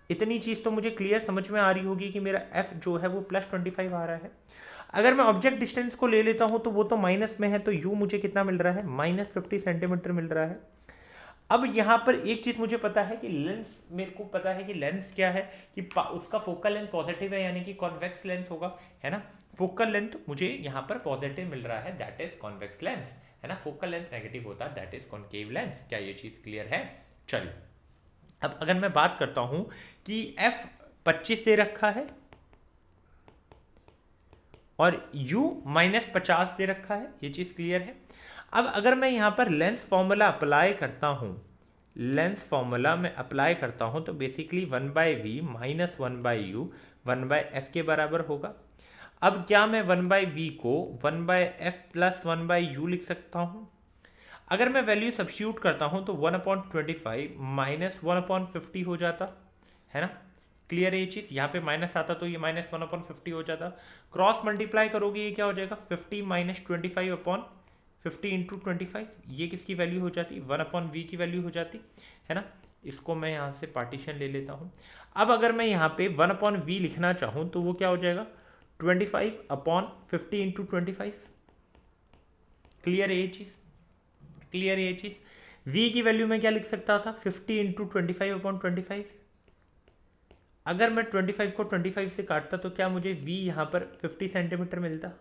S1: इतनी चीज तो मुझे क्लियर समझ में आ रही होगी कि मेरा f जो है वो +25 आ रहा है। अगर मैं ऑब्जेक्ट डिस्टेंस को ले लेता हूं तो वो तो माइनस में है, तो यू मुझे कितना मिल रहा है, -50 सेंटीमीटर मिल रहा है। अब यहां पर एक चीज मुझे पता है कि लेंस, मेरे को पता है कि लेंस क्या है, कि उसका फोकल लेंथ पॉजिटिव है, यानी कि कॉन्वेक्स लेंस होगा, है ना। फोकल लेंथ मुझे यहां पर पॉजिटिव मिल रहा है, दैट इज कॉन्वेक्स लेंस, है ना। फोकल लेंथ नेगेटिव होता है, दैट इज कॉनकेव लेंस। क्या ये चीज क्लियर है? चलिए, अब अगर मैं बात करता हूं कि f 25 दे रखा है और u -50 दे रखा है, ये चीज क्लियर है। अब अगर मैं यहां पर लेंस फॉर्मूला अप्लाई करता हूं, लेंस फॉर्मूला में अप्लाई करता हूं, तो बेसिकली 1/v - 1/u 1/f के बराबर होगा। अब क्या मैं 1/v को 1/f + 1/u लिख सकता हूं? अगर मैं वैल्यू सब्स्टिट्यूट करता हूं तो 1/25 - 1/50 हो जाता, है ना। क्लियर है ये चीज? यहाँ पे माइनस आता तो ये -1/50 हो जाता। क्रॉस मल्टीप्लाई करोगे ये क्या हो जाएगा, 50 - 25/50 × 25, ये किसकी वैल्यू हो जाती, 1/v की वैल्यू हो जाती, है ना। इसको मैं यहाँ से पार्टीशन ले लेता हूँ। अब अगर मैं यहाँ पे 1/v लिखना चाहूँ तो वो क्या हो जाएगा, 25/50 × 25। क्लियर है ये चीज? क्लियर है ये चीज? v की वैल्यू में क्या लिख सकता था, 50 × 25/25। अगर मैं 25 को 25 से काटता तो क्या मुझे v यहां पर 50 सेंटीमीटर मिलता?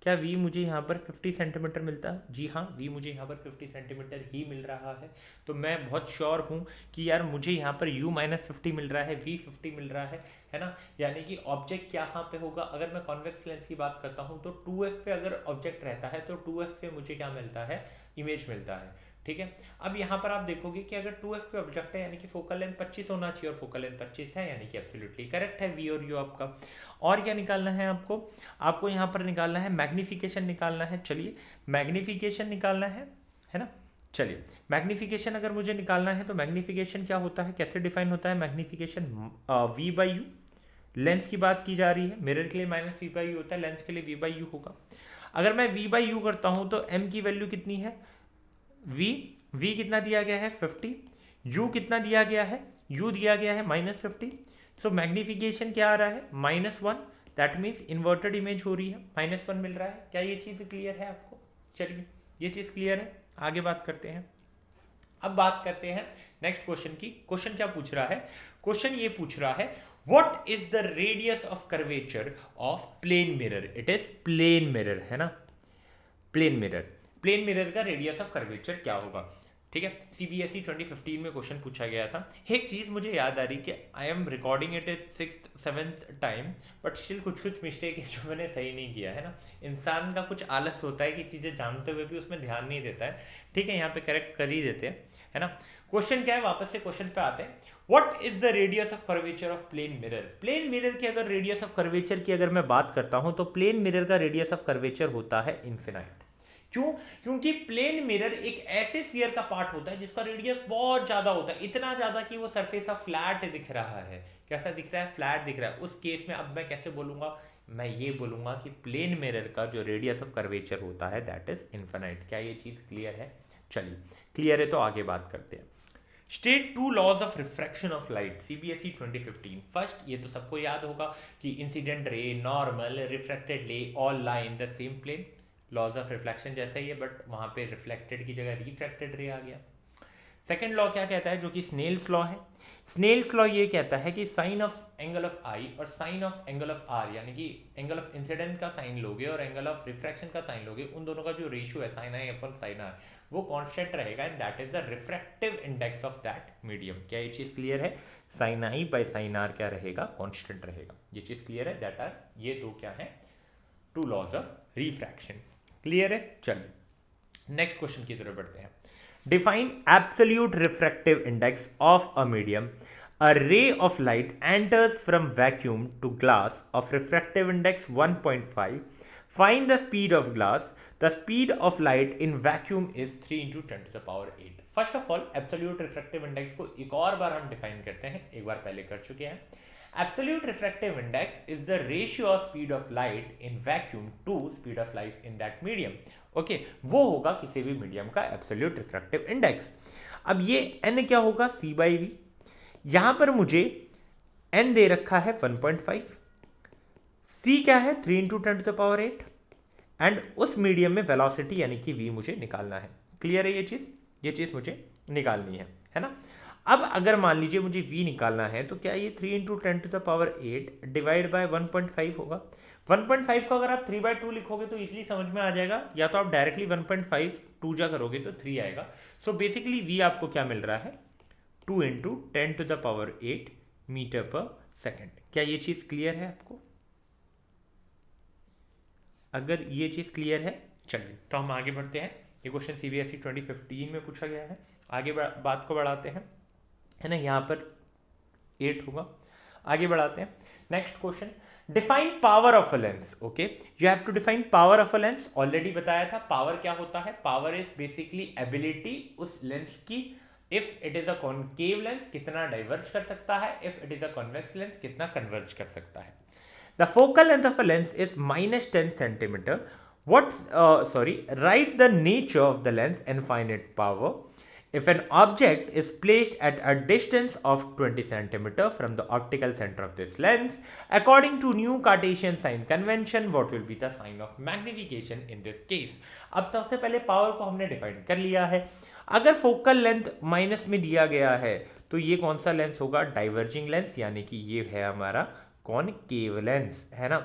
S1: क्या v मुझे यहाँ पर 50 सेंटीमीटर मिलता? जी हाँ, v मुझे यहाँ पर 50 सेंटीमीटर ही मिल रहा है। तो मैं बहुत श्योर हूँ कि यार मुझे यहाँ पर u -50 मिल रहा है, v 50 मिल रहा है ना। यानी कि ऑब्जेक्ट यहाँ पे होगा, अगर मैं कॉन्वेक्स लेंस की बात करता हूँ तो 2f पे अगर ऑब्जेक्ट रहता है तो 2f पे मुझे क्या मिलता है, इमेज मिलता है। ठीक है, अब यहाँ पर आप देखोगे कि अगर 2f पे ऑब्जेक्ट है यानी कि फोकल लेंथ 25 होना चाहिए, और फोकल लेंथ 25 है, यानी कि एब्सोल्युटली करेक्ट है v और u आपका। और क्या निकालना है आपको? आपको यहाँ पर निकालना है मैग्निफिकेशन निकालना है। चलिए, मैग्निफिकेशन निकालना है ना। चलिए, मैग्निफिकेशन अगर मुझे निकालना है तो मैग्निफिकेशन क्या होता है, कैसे डिफाइन होता है मैग्निफिकेशन? v/u, लेंस की बात की जा रही है, मिरर के लिए -v/u होता है, लेंस के लिए v/u होगा। अगर मैं v/u करता हूं तो m की वैल्यू कितनी है, v कितना दिया गया है, 50, u कितना दिया गया है, u दिया गया है -50। सो मैग्निफिकेशन क्या आ रहा है, -1, दैट मीन्स इन्वर्टेड इमेज हो रही है, -1 मिल रहा है। क्या ये चीज क्लियर है आपको? चलिए, ये चीज क्लियर है, आगे बात करते हैं। अब बात करते हैं नेक्स्ट क्वेश्चन की। क्वेश्चन क्या पूछ रहा है? क्वेश्चन ये पूछ रहा है, what is the radius of curvature of plane mirror? It is plane mirror, है ना, प्लेन मिरर। प्लेन मिरर का रेडियस ऑफ कर्वेचर क्या होगा? ठीक है, सीबीएसई 2015 में क्वेश्चन पूछा गया था। एक चीज मुझे याद आ रही कि I am recording it 6th-7th time, but still कुछ मिस्टेक है जो मैंने सही नहीं किया, है ना। इंसान का कुछ आलस होता है कि चीजें जानते हुए भी उसमें ध्यान नहीं देता है। ठीक है, यहाँ पे करेक्ट कर ही देते हैं, है ना। क्वेश्चन क्या है, वापस से क्वेश्चन पे आते हैं। What is the radius of curvature of plane mirror? Plane mirror की अगर रेडियस ऑफ कर्वेचर की अगर मैं बात करता हूं तो प्लेन मिरर का रेडियस ऑफ कर्वेचर होता है इन्फिनाइट। क्यों? क्योंकि प्लेन मिरर एक ऐसे स्फीयर का पार्ट होता है जिसका रेडियस बहुत ज्यादा होता है, इतना ज्यादा कि वो सरफेस ऑफ फ्लैट दिख रहा है। कैसा दिख रहा है? फ्लैट दिख रहा है। उस केस में अब मैं कैसे बोलूंगा? मैं ये बोलूंगा कि प्लेन मिरर का जो रेडियस ऑफ कर्वेचर होता है दैट इज इन्फिनाइट। क्या ये चीज क्लियर है? चलिए, क्लियर है तो आगे बात करते हैं। State 2 laws of refraction of light, CBSE 2015। First, ये तो सबको याद होगा कि incident ray, normal, refracted ray all lie in the same plane. Laws of reflection जैसा ही है, बट वहां पे रिफ्लेक्टेड की जगह रिफ्रैक्टेड रे आ गया। सेकेंड लॉ क्या कहता है, जो कि स्नेल्स लॉ है। स्नेल्स लॉ ये कहता है कि sine of angle of i और sine of angle of r, यानी कि एंगल ऑफ इंसिडेंट का साइन लोगे और एंगल ऑफ रिफ्रैक्शन का साइन लोगे, उन दोनों का जो रेशियो है sine i upon sine r, वो कांस्टेंट रहेगा, and that is the refractive index of that medium. क्या ये चीज क्लियर है? Sine i by sine r क्या रहेगा? कांस्टेंट रहेगा। ये चीज क्लियर है? दैट आर ये दो क्या है? 2 लॉज ऑफ रिफ्रैक्शन। क्लियर है? चलिए नेक्स्ट क्वेश्चन की तरफ बढ़ते हैं। Define absolute refractive index of a medium. A ray of light enters from vacuum to glass of refractive index 1.5. Find the speed of glass. The speed of light in vacuum is 3 × 10⁸. First of all absolute refractive index को एक और बार हम define करते हैं, एक बार पहले कर चुके हैं। Absolute refractive index is the ratio of speed of light in vacuum to speed of light in that medium. Okay, वो होगा किसी भी मीडियम का एब्सोल्यूट रिफ्रैक्टिव इंडेक्स। अब ये n क्या होगा? c/v। यहां पर मुझे n दे रखा है 1.5, c क्या है 3 इंटू 10⁸ एंड उस मीडियम में वेलोसिटी यानी कि v मुझे निकालना है। क्लियर है ये चीज मुझे निकालनी है ना। अब अगर मान लीजिए मुझे v निकालना है तो क्या ये 3 इंटू 10⁸ डिवाइड बाय 1.5 होगा। 1.5 को अगर आप 3/2 लिखोगे तो इजीली समझ में आ जाएगा, या तो आप डायरेक्टली 1.5 2 जा करोगे तो 3 आएगा। सो बेसिकली v आपको क्या मिल रहा है 2 इंटू 10⁸ मीटर पर सेकेंड। क्या ये चीज क्लियर है आपको? अगर ये चीज क्लियर है चलिए तो हम आगे बढ़ते हैं। ये क्वेश्चन सीबीएसई 2015 में पूछा गया है। आगे बात को बढ़ाते हैं, है ना। यहाँ पर 8 होगा। आगे बढ़ाते हैं। Next question, define power of a lens. Okay, you have to define power of a lens. Already बताया था पावर क्या होता है। पावर इज बेसिकली एबिलिटी उस लेंस की, if it is a concave lens कितना डाइवर्ज कर सकता है, if it is a convex lens कितना कन्वर्ज कर सकता है। The focal length of a lens is minus 10 centimeter. Write the nature of the lens and find its power. If an object is placed at a distance of 20 centimeter from the optical center of this lens, according to new Cartesian sign convention, what will be the sign of magnification in this case? अब सबसे पहले power को हमने define कर लिया है। अगर focal length minus में दिया गया है तो ये कौन सा लेंस होगा, डाइवर्जिंग लेंस, यानी कि ये है हमारा कॉनकेव लेंस, है ना,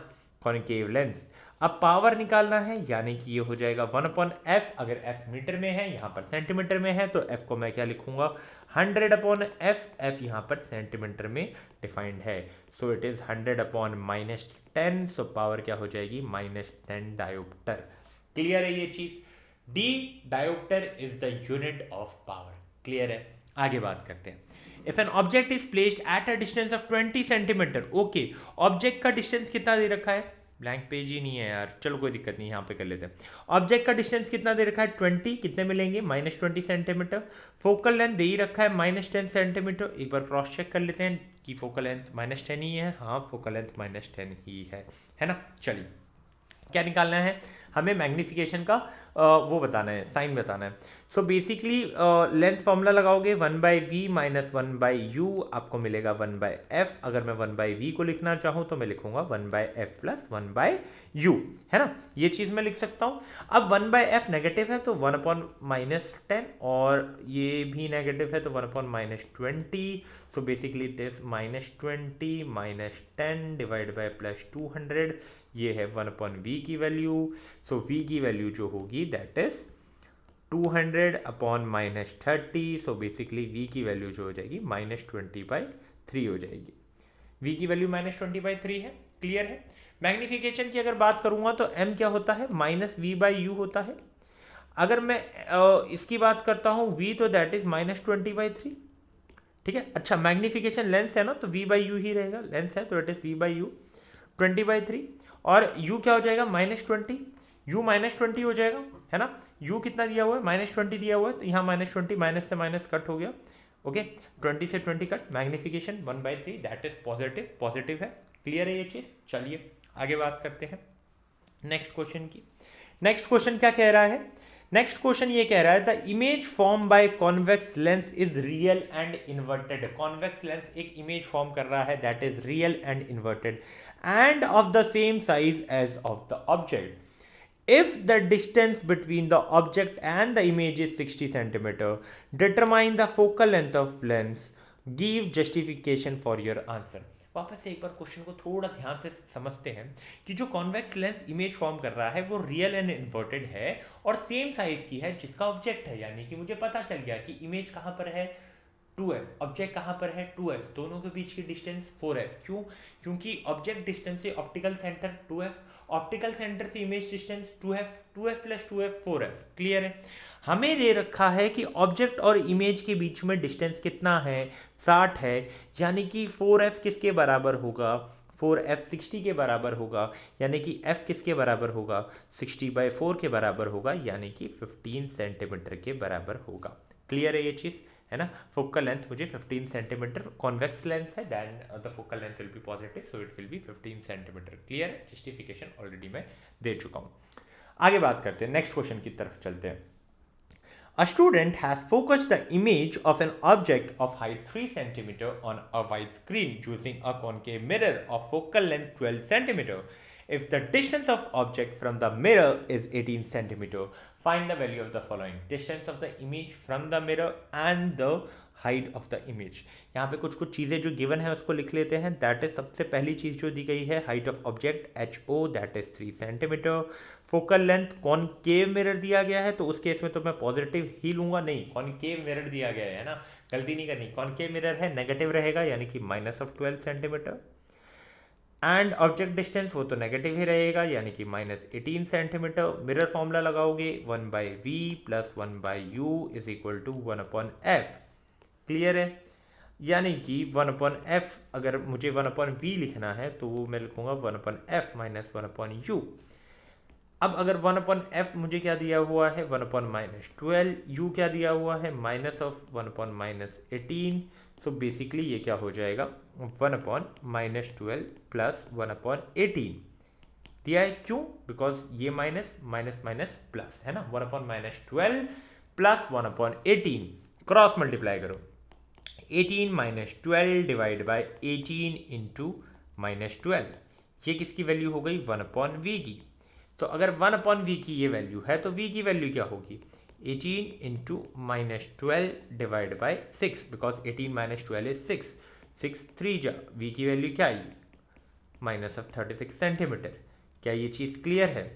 S1: कॉनकेव लेंस। अब पावर निकालना है यानी कि ये हो जाएगा 1/f। अगर f मीटर में है, यहाँ पर सेंटीमीटर में है, तो f को मैं क्या लिखूंगा 100/f। f यहाँ पर सेंटीमीटर में डिफाइंड है, सो इट इज 100/-10। सो पावर क्या हो जाएगी -10 डायोप्टर। क्लियर है ये चीज। d dioptre is the unit of power. Clear है। आगे बात करते हैं। If an object is placed at a distance of 20 centimeter, okay, object का डिस्टेंस कितना दे रखा है, ब्लैंक पेज ही नहीं है यार, चलो कोई दिक्कत नहीं, यहाँ पे कर लेते हैं। ऑब्जेक्ट का डिस्टेंस कितना दे रखा है 20, कितने मिलेंगे -20 सेंटीमीटर। फोकल लेंथ दे ही रखा है -10 सेंटीमीटर। एक बार क्रॉस चेक कर लेते हैं कि फोकल लेंथ -10 ही है। हाँ, फोकल लेंथ -10 ही है ना। चलिए क्या निकालना है हमें, मैग्निफिकेशन का वो बताना है, साइन बताना है। सो बेसिकली लेंस फॉर्मूला लगाओगे 1/v माइनस 1/u, आपको मिलेगा 1/f। अगर मैं 1/v को लिखना चाहूँ तो मैं लिखूंगा 1/f प्लस 1/u, है ना। ये चीज़ मैं लिख सकता हूँ। अब 1/f नेगेटिव है तो 1/-10, और ये भी नेगेटिव है तो 1/-20। So basically it is -20 -10 divide by +200। ये है 1/v की वैल्यू। सो v की वैल्यू जो होगी that is 200/-30। So basically v की वैल्यू जो हो जाएगी -20/3 हो जाएगी। v की वैल्यू -20/3 है। क्लियर है। मैग्निफिकेशन की अगर बात करूंगा तो m क्या होता है -v/u होता है। अगर मैं इसकी बात करता हूं v, तो दैट इज -20/3। ठीक है। अच्छा, मैग्निफिकेशन लेंस है ना तो v/u ही रहेगा, लेंस है तो इट इज v/u 20/3। और u क्या हो जाएगा -20, u -20 हो जाएगा, है ना। u कितना दिया हुआ है -20 दिया हुआ है, तो यहाँ -20 माइनस से माइनस कट हो गया। ओके, 20 से 20 cut, magnification 1/3 that is positive है। क्लियर है ये चीज। चलिए आगे बात करते हैं नेक्स्ट क्वेश्चन की। नेक्स्ट क्वेश्चन क्या कह रहा है, नेक्स्ट क्वेश्चन ये कह रहा है the image form by convex lens is real and inverted. Convex lens एक इमेज फॉर्म कर रहा है that is real and inverted and of the same size as of the object. If the distance between the object and the image is 60 centimeter, determine the focal length of lens. Give justification for your answer. वापस से एक बार question को थोड़ा ध्यान से समझते हैं कि जो कॉन्वेक्स लेंस इमेज फॉर्म कर रहा है वो रियल एंड इन्वर्टेड है और सेम साइज की है जिसका ऑब्जेक्ट है, यानी कि मुझे पता चल गया कि इमेज कहाँ पर है 2f, ऑब्जेक्ट कहाँ पर है 2f, दोनों के बीच की डिस्टेंस 4f। क्यों? क्योंकि ऑब्जेक्ट डिस्टेंस से optical centre 2f, optical centre से image distance 2f, 2f plus 2f 4f। Clear है। हमें दे रखा है कि ऑब्जेक्ट और इमेज के बीच में डिस्टेंस कितना है 60 है, यानी कि 4f किसके बराबर होगा 4f 60 के बराबर होगा, यानी कि f किसके बराबर होगा 60/4 के बराबर होगा, यानी कि 15 सेंटीमीटर के बराबर होगा। क्लियर है ये चीज़, है ना। फोकल लेंथ मुझे 15 सेंटीमीटर, कॉन्वेक्स लेंस है, then the focal length will be positive, so it will be 15 centimetre. Clear है। जस्टिफिकेशन ऑलरेडी मैं दे चुका हूँ। आगे बात करते हैं, नेक्स्ट क्वेश्चन की तरफ चलते हैं। A student has focused the image of an object of height 3 cm on a wide screen using a concave mirror of focal length 12 cm. If the distance of object from the mirror is 18 centimeter, find the value of the following: distance of the image from the mirror and the height of the image. यहाँ पे कुछ कुछ चीज़ें जो given है उसको लिख लेते हैं. दैट इज सबसे पहली चीज़ जो दी गई है, height of object HO that is 3 centimetre. Focal length concave mirror दिया गया है, तो उस केस में तो मैं पॉजिटिव ही लूंगा, नहीं कॉनकेव मिरर दिया गया है ना, गलती नहीं करनी. कॉनकेव मिरर है, नेगेटिव रहेगा यानी कि -12 सेंटीमीटर. एंड ऑब्जेक्ट डिस्टेंस वो तो नेगेटिव ही रहेगा यानी कि -18 सेंटीमीटर. मिरर फॉर्मूला लगाओगे 1/v plus 1/u is equal to 1/f. Clear है? यानी कि 1/f, अगर मुझे 1/v लिखना है तो वो मैं लिखूंगा 1/f माइनस 1/u. अब अगर 1/f मुझे क्या दिया हुआ है, 1/-12, u क्या दिया हुआ है, माइनस ऑफ 1/-18. सो बेसिकली ये क्या हो जाएगा, 1/-12 प्लस 1/18 दिया है. क्यों? बिकॉज ये माइनस माइनस माइनस प्लस है ना. 1/-12 प्लस 1/18 क्रॉस मल्टीप्लाई करो. 18 माइनस 12 डिवाइड बाई 18 इंटू -12. ये किसकी वैल्यू हो गई, 1/v की. तो अगर 1/v की ये वैल्यू है तो v की वैल्यू क्या होगी, 18 into -12 divide by 6, because 18 minus 12 is 6. 6 3 जा, v की वैल्यू क्या आई, -36 सेंटीमीटर. क्या ये चीज़ क्लियर है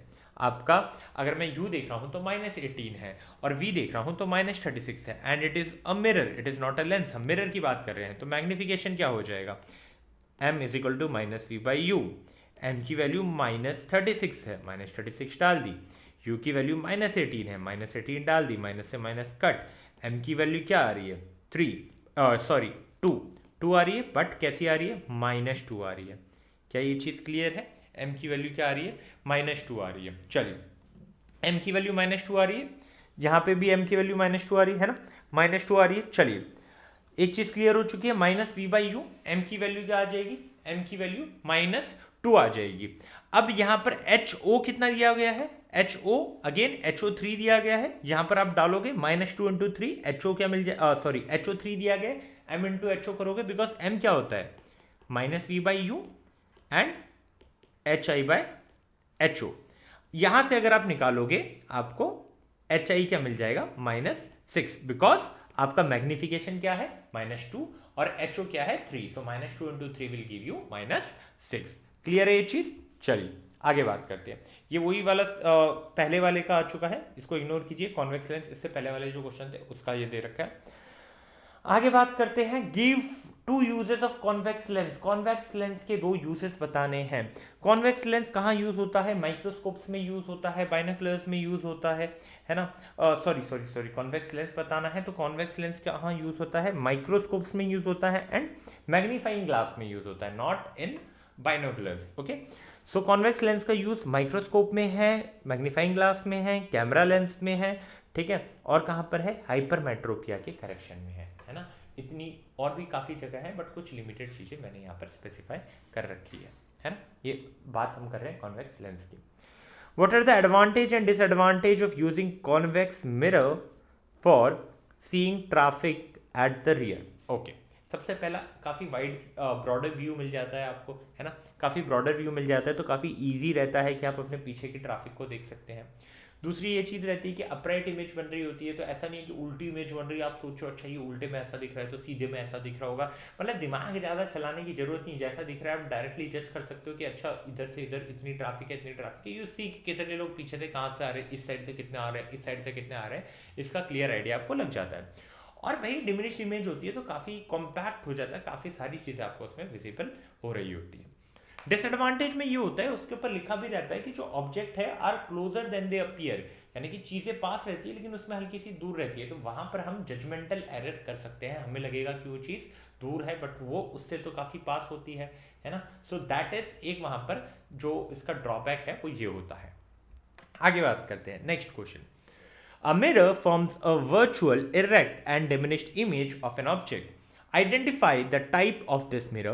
S1: आपका? अगर मैं u देख रहा हूं तो -18 है और v देख रहा हूं तो -36 है. And it is a mirror, it is not a lens. हम मिरर की बात कर रहे हैं तो मैग्निफिकेशन क्या हो जाएगा, m is equal to -v/u. m की वैल्यू -36 है, -36 डाल दी. u की वैल्यू -18 है, -18 डाल दी, माइनस से माइनस कट. m की वैल्यू क्या आ रही है, 2 आ रही है, बट कैसी आ रही है, -2 आ रही है. क्या ये चीज़ क्लियर है? m की वैल्यू क्या आ रही है, -2 आ रही है. चलिए m की वैल्यू -2 आ रही है, यहाँ पे भी m की वैल्यू -2 आ रही है ना, -2 आ रही है. चलिए एक चीज़ क्लियर हो चुकी है, -v/u. m की वैल्यू क्या आ जाएगी, m की वैल्यू -2 आ जाएगी. अब यहाँ पर HO कितना दिया गया है, HO अगेन HO3 दिया गया है. यहाँ पर आप डालोगे -2 इंटू 3, HO क्या मिल जाए, सॉरी HO3 दिया गया है, m इंटू HO करोगे, बिकॉज m क्या होता है, -v/u एंड hi/HO. यहाँ से अगर आप निकालोगे आपको hi क्या मिल जाएगा, -6, बिकॉज आपका मैग्निफिकेशन क्या है, -2 और HO क्या है, 3. सो -2 into 3 will give you -6. Clear है ये चीज़? चलिए आगे बात करते हैं. ये वही वाला पहले वाले का आ चुका है, इसको इग्नोर कीजिए. कॉन्वेक्स लेंस, इससे पहले वाले जो क्वेश्चन थे उसका ये दे रखा है. आगे बात करते हैं, give 2 uses of convex lens. Convex lens के 2 यूजेस बताने हैं. कॉन्वेक्स लेंस कहाँ यूज होता है, माइक्रोस्कोप्स में यूज होता है, बाइनोकुलर्स में यूज होता है ना. सॉरी कॉन्वेक्स लेंस बताना है तो कॉन्वेक्स लेंस कहाँ यूज होता है, माइक्रोस्कोप्स में यूज होता है एंड मैग्नीफाइंग ग्लास में यूज होता है, not in binoculars. Okay, so convex lens का यूज माइक्रोस्कोप में है, मैग्नीफाइंग ग्लास में है, कैमरा लेंस में है, ठीक है, और कहाँ पर है, हाइपरमेट्रोपिया के करेक्शन में है ना. इतनी और भी काफ़ी जगह है, बट कुछ लिमिटेड चीज़ें मैंने यहाँ पर स्पेसिफाई कर रखी है ना. ये बात हम कर रहे हैं कॉन्वेक्स लेंस की. What are the advantage and disadvantage of using convex mirror for seeing traffic at the rear. Okay, सबसे पहला काफ़ी वाइड ब्रॉडर व्यू मिल जाता है आपको, है ना. काफ़ी ब्रॉडर व्यू मिल जाता है तो काफ़ी इजी रहता है कि आप अपने पीछे की ट्रैफिक को देख सकते हैं. दूसरी ये चीज़ रहती है कि अपराइट इमेज बन रही होती है, तो ऐसा नहीं है कि उल्टी इमेज बन रही है, आप सोचो अच्छा ये उल्टे में ऐसा दिख रहा है तो सीधे में ऐसा दिख रहा होगा. मतलब दिमाग ज़्यादा चलाने की जरूरत नहीं, जैसा दिख रहा है आप डायरेक्टली जज कर सकते हो कि अच्छा इधर से इधर इतनी ट्रैफिक है, इतनी ट्रैफिक है. यू सी कितने लोग पीछे से कहाँ से आ रहे हैं, इस साइड से कितने आ रहे हैं, इस साइड से कितने आ रहे हैं, इसका क्लियर आइडिया आपको लग जाता है. और भाई डिमिनिश्ड इमेज होती है तो काफ़ी कॉम्पैक्ट हो जाता है, काफ़ी सारी चीज़ें आपको उसमें विजिबल हो रही होती है. डिसएडवांटेज में ये होता है, उसके ऊपर लिखा भी रहता है कि जो ऑब्जेक्ट है are closer than they appear, यानी कि चीज़ें पास रहती है लेकिन उसमें हल्की सी दूर रहती है, तो वहाँ पर हम जजमेंटल एरर कर सकते हैं. हमें लगेगा कि वो चीज़ दूर है बट वो उससे तो काफ़ी पास होती है ना. सो दैट इज एक वहाँ पर जो इसका ड्रॉबैक है वो ये होता है. आगे बात करते हैं, next question. A mirror forms a virtual, erect and diminished image of an object. Identify the type of this mirror.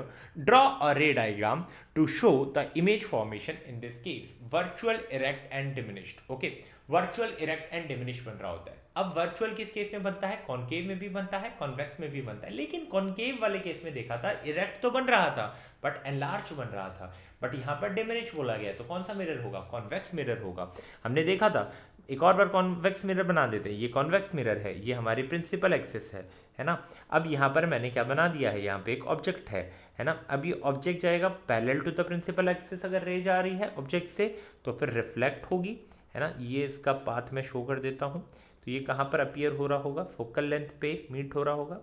S1: Draw a ray diagram to show the image formation in this case. Virtual, erect and diminished. Okay. Virtual, erect and diminished बन रहा होता है. अब virtual किस case में बनता है, concave में भी बनता है, कॉन्वेक्स में भी बनता है. लेकिन कॉनकेव वाले केस में देखा था इरेक्ट तो बन रहा था बट एनलार्ज बन रहा था, बट यहाँ पर डिमिनिश बोला गया, तो कौन सा मिरर होगा? कॉन्वेक्स मिरर होगा। हमने देखा था, एक और बार कॉन्वेक्स मिरर बना देते हैं। ये कॉन्वेक्स मिरर है, ये हमारी प्रिंसिपल एक्सिस है ना। अब यहाँ पर मैंने क्या बना दिया है, यहाँ पे एक ऑब्जेक्ट है ना। अब ये ऑब्जेक्ट जाएगा parallel to the principal axis, अगर रे जा रही है ऑब्जेक्ट से तो फिर रिफ्लेक्ट होगी, है ना। ये इसका पाथ मैं शो कर देता हूँ। तो ये कहाँ पर अपीयर हो रहा होगा? फोकल लेंथ पे मीट हो रहा होगा।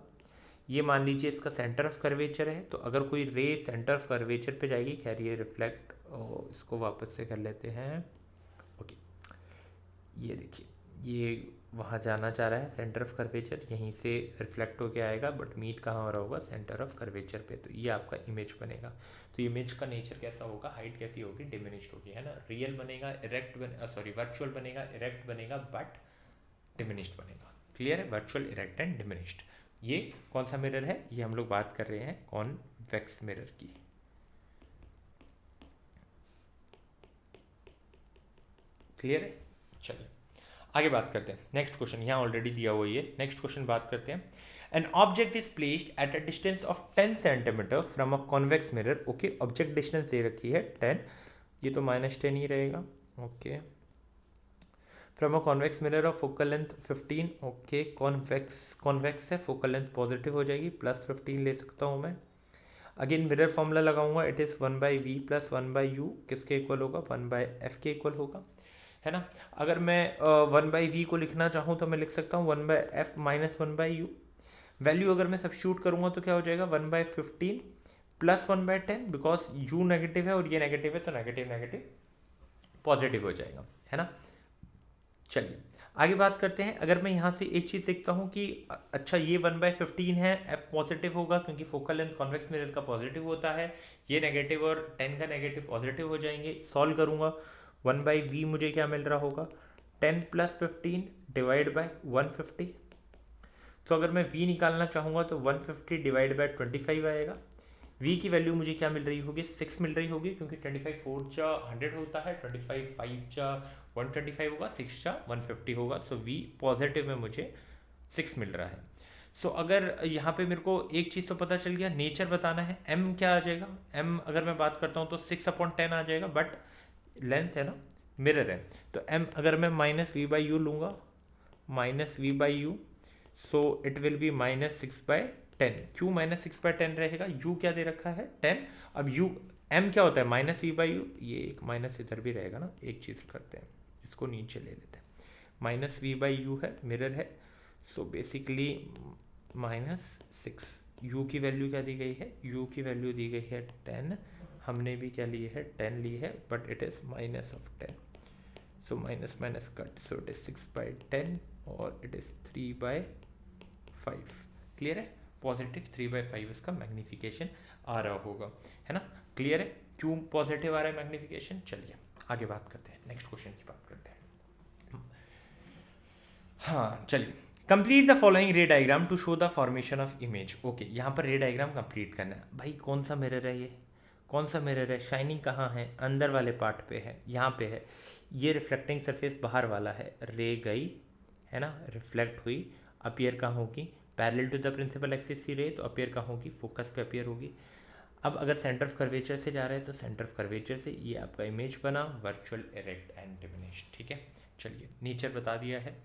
S1: ये मान लीजिए इसका सेंटर ऑफ कर्वेचर है, तो अगर कोई रे सेंटर ऑफ कर्वेचर पे जाएगी, खैर ये रिफ्लेक्ट, इसको वापस से कर लेते हैं। ओके, ये देखिए, ये वहाँ जाना चाह रहा है सेंटर ऑफ कर्वेचर, यहीं से रिफ्लेक्ट होके आएगा, बट मीट कहाँ हो रहा होगा? सेंटर ऑफ कर्वेचर पे। तो ये आपका इमेज बनेगा। तो इमेज का नेचर कैसा होगा? हाइट कैसी होगी? डिमिनिश्ड होगी, है ना। रियल बनेगा, इरेक्ट वर्चुअल बनेगा, इरेक्ट बनेगा, बट डिमिनिश्ड बनेगा। क्लियर है? Virtual, erect and diminished. ये कौन सा मिरर है? ये हम लोग बात कर रहे हैं कॉन्वेक्स मिरर की। क्लियर है? चलिए आगे बात करते हैं। नेक्स्ट क्वेश्चन यहाँ ऑलरेडी दिया हुआ है। नेक्स्ट क्वेश्चन बात करते हैं। An object is placed at a distance of 10 centimetre from a convex mirror. Okay, object distance दे रखी है 10, ये तो -10 ही रहेगा। Okay, from a convex mirror of focal length 15। Okay, convex है, फोकल लेंथ पॉजिटिव हो जाएगी, +15 ले सकता हूँ मैं। अगेन मिरर फॉर्मूला लगाऊंगा, इट इज़ 1/v + 1/u, किसके इक्वल होगा? 1/f के इक्वल होगा, है ना। अगर मैं 1/v को लिखना चाहूँ तो मैं लिख सकता हूँ 1/f - 1/u। वैल्यू अगर मैं सब्स्टिट्यूट करूँगा तो क्या हो जाएगा? 1/15 + 1/10, बिकॉज u नेगेटिव है और ये नेगेटिव है, तो नेगेटिव नेगेटिव पॉजिटिव हो जाएगा, है ना। चलिए आगे बात करते हैं। अगर मैं यहाँ से एक चीज़ देखता हूँ कि अच्छा ये 1/15 है, f पॉजिटिव होगा क्योंकि फोकल लेंथ कॉन्वेक्स मिरर का पॉजिटिव होता है, ये नेगेटिव और 10 का नेगेटिव पॉजिटिव हो जाएंगे। सॉल्व करूँगा, 1/v मुझे क्या मिल रहा होगा? 10 + 15 / 150। तो अगर मैं v निकालना चाहूँगा तो 150 / 25 आएगा। v की वैल्यू मुझे क्या मिल रही होगी? 6 मिल रही होगी, क्योंकि 25 4 चा 100 होता है, 25 5 चा 125 होगा, 6 चा 150 होगा। सो v पॉजिटिव में मुझे 6 मिल रहा है। सो अगर यहाँ पे मेरे को एक चीज़ तो पता चल गया, नेचर बताना है। m क्या आ जाएगा? m अगर मैं बात करता हूँ तो 6/10 आ जाएगा, बट लेंथ है ना, मिरर है, तो m अगर मैं -v/u लूँगा, -v/u, so it will B -6/10। क्यों -6/10 रहेगा? u क्या दे रखा है? 10। अब u m क्या होता है? -v/u, ये एक माइनस इधर भी रहेगा ना। एक चीज़ करते हैं, इसको नीचे ले लेते हैं। -v/u है, मिरर है, सो बेसिकली -6। u की वैल्यू क्या दी गई है? u की वैल्यू दी गई है 10, हमने भी क्या ली है? 10 ली है, but it is -10, so minus minus cut, so it is 6/10 और इट इज़ 3/5। क्लियर है? पॉजिटिव 3/5 इसका मैग्नीफिकेशन आ रहा होगा, है ना। क्लियर है क्यों पॉजिटिव आ रहा है मैग्नीफिकेशन? चलिए आगे बात करते हैं, नेक्स्ट क्वेश्चन की बात करते हैं। हाँ चलिए, complete the following ray diagram to show the formation of image. Okay, यहाँ पर रे डायग्राम कंप्लीट करना है। भाई कौन सा मिरर है? ये कौन सा मिरर है? शाइनिंग कहाँ है? अंदर वाले पार्ट पे है, यहाँ पे है। ये रिफ्लेक्टिंग सरफेस बाहर वाला है, रे गई, है ना, रिफ्लेक्ट हुई, अपीयर कहाँ होगी? Parallel to the principal axis ray, तो अपीयर कहाँ होगी? फोकस पे अपीयर होगी। अब अगर सेंटर ऑफ कर्वेचर से जा रहे हैं तो सेंटर ऑफ कर्वेचर से ये आपका इमेज बना, वर्चुअल, इरेक्ट एंड डिमिनिश्ड। ठीक है, चलिए नेचर बता दिया है।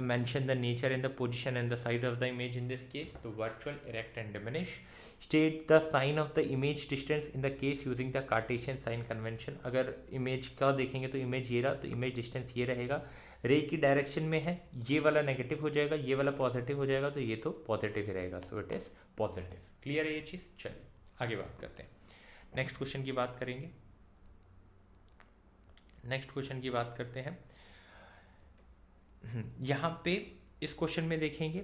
S1: mention the nature and the position and the size of the image in this case, तो virtual, erect and diminish. State the sign of the image distance in the case using the Cartesian sign convention. अगर image का देखेंगे तो image ये रहा, तो image distance ये रहेगा, रे की डायरेक्शन में है, ये वाला नेगेटिव हो जाएगा, ये वाला पॉजिटिव हो जाएगा, तो ये तो पॉजिटिव ही रहेगा, सो इट इज पॉजिटिव। क्लियर है ये चीज़? चलिए आगे बात करते हैं, नेक्स्ट क्वेश्चन की बात करेंगे। नेक्स्ट क्वेश्चन की बात करते हैं। यहाँ पे इस क्वेश्चन में देखेंगे,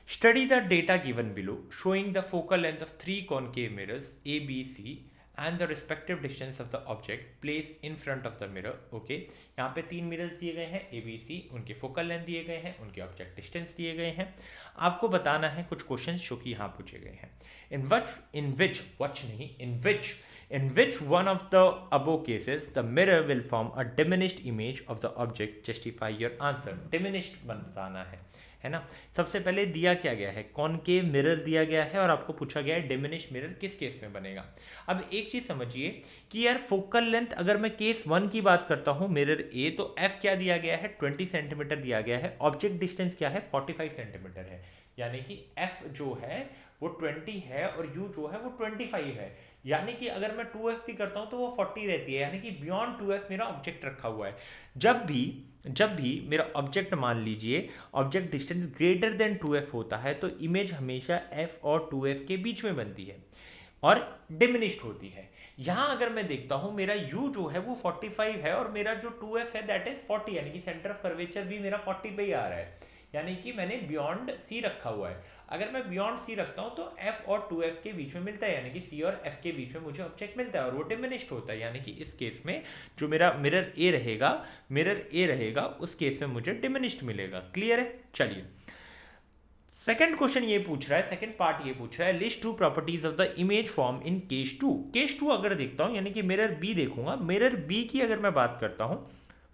S1: study the data given below showing the focal length of 3 concave mirrors A B C and the respective distance of the object place in front of the mirror. Okay, यहाँ पे 3 मिरर्स दिए गए हैं, ए B सी, उनके focal length दिए गए हैं, उनके ऑब्जेक्ट डिस्टेंस दिए गए हैं। आपको बताना है कुछ क्वेश्चंस जो कि यहाँ पूछे गए हैं। In which one of the above cases the mirror will form a diminished image of the object? Justify your answer. Diminished बताना है, है ना। सबसे पहले दिया क्या गया है, कॉनकेव मिरर दिया गया है और आपको पूछा गया है डिमिनिश मिरर किस केस में बनेगा। अब एक चीज समझिए कि यार फोकल लेंथ अगर मैं केस 1 की बात करता हूं मिरर ए, तो एफ क्या दिया गया है 20 सेंटीमीटर दिया गया है, ऑब्जेक्ट डिस्टेंस क्या है 45 सेंटीमीटर है, यानी कि एफ जो है वो 20 है और यू जो है वो 25 है, यानी कि अगर मैं 2f भी करता हूं तो वो 40 रहती है, यानी कि बियॉन्ड 2f मेरा ऑब्जेक्ट रखा हुआ है। जब भी मेरा ऑब्जेक्ट मान लीजिए object distance greater than 2f होता है तो इमेज हमेशा f और 2f के बीच में बनती है और डिमिनिश्ड होती है। यहां अगर मैं देखता हूं मेरा u जो है वो 45 है और मेरा जो 2f है दैट इज 40, यानी कि सेंटर ऑफ कर्वेचर भी मेरा 40 पे ही आ रहा है, यानी कि मैंने बियॉन्ड सी रखा हुआ है। अगर मैं बियॉन्ड सी रखता हूं तो f और 2f के बीच में मिलता है, यानी कि c और f के बीच में मुझे ऑब्जेक्ट मिलता है और वो डिमिनिश्ड होता है, यानी कि इस केस में जो मेरा मिरर ए रहेगा उस केस में मुझे डिमिनिश्ड मिलेगा। क्लियर है। चलिए सेकंड क्वेश्चन ये पूछ रहा है, सेकंड पार्ट ये पूछ रहा है list 2 properties of the image form in case 2। Case 2 अगर देखता हूं यानी कि मिरर बी देखूंगा, मिरर बी की अगर मैं बात करता हूं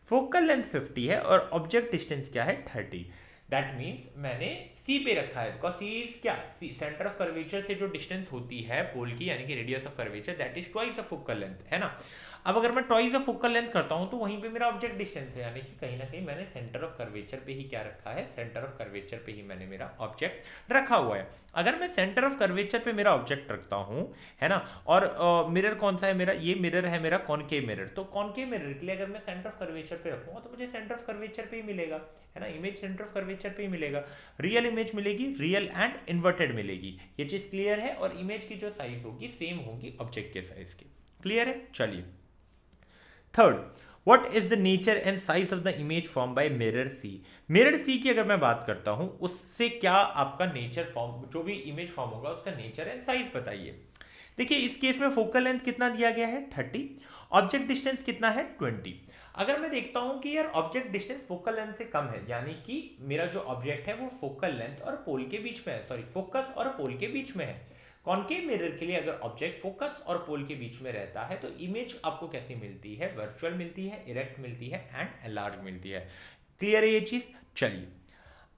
S1: फोकल लेंथ 50 है और ऑब्जेक्ट डिस्टेंस क्या है 30। दैट मीन्स मैंने सी पे रखा है बिकॉज सी इज क्या, सेंटर ऑफ कर्वेचर से जो डिस्टेंस होती है पोल की यानी कि radius of curvature that is twice of focal length, है ना। अब अगर मैं ट्वाइस ऑफ फोकल लेंथ करता हूं तो वहीं पे मेरा ऑब्जेक्ट डिस्टेंस है, यानी कि कहीं ना कहीं मैंने सेंटर ऑफ कर्वेचर पे ही क्या रखा है, सेंटर ऑफ कर्वेचर पे ही मैंने मेरा ऑब्जेक्ट रखा हुआ है। अगर मैं सेंटर ऑफ कर्वेचर पे मेरा ऑब्जेक्ट रखता हूं, है ना, और मिरर कौन सा है मेरा, ये मिरर है मेरा कॉनकेव मिरर, तो कॉनकेव मिरर के लिए अगर मैं सेंटर ऑफ कर्वेचर पे रखूंगा तो मुझे सेंटर ऑफ कर्वेचर पे ही मिलेगा, है ना, इमेज सेंटर ऑफ कर्वेचर पे ही मिलेगा। रियल इमेज मिलेगी, रियल एंड इन्वर्टेड मिलेगी, ये चीज क्लियर है। और इमेज की जो साइज होगी सेम होगी ऑब्जेक्ट के साइज की। क्लियर है। चलिए third, what is the nature and size of the image form by mirror C. Mirror C की अगर मैं बात करता हूं उससे क्या आपका नेचर फॉर्म, जो भी इमेज फॉर्म होगा उसका नेचर एंड साइज बताइए। देखिए इस केस में फोकल लेंथ कितना दिया गया है 30, ऑब्जेक्ट डिस्टेंस कितना है 20। अगर मैं देखता हूं कि यार ऑब्जेक्ट डिस्टेंस फोकल लेंथ से कम है, यानी कि मेरा जो ऑब्जेक्ट है वो फोकल लेंथ और पोल के बीच में है, सॉरी फोकस और पोल के बीच में है। कॉनकेव मिरर के लिए अगर ऑब्जेक्ट फोकस और पोल के बीच में रहता है तो इमेज आपको कैसी मिलती है, वर्चुअल मिलती है, इरेक्ट मिलती है एंड एनलार्ज मिलती है। क्लियर है ये चीज। चलिए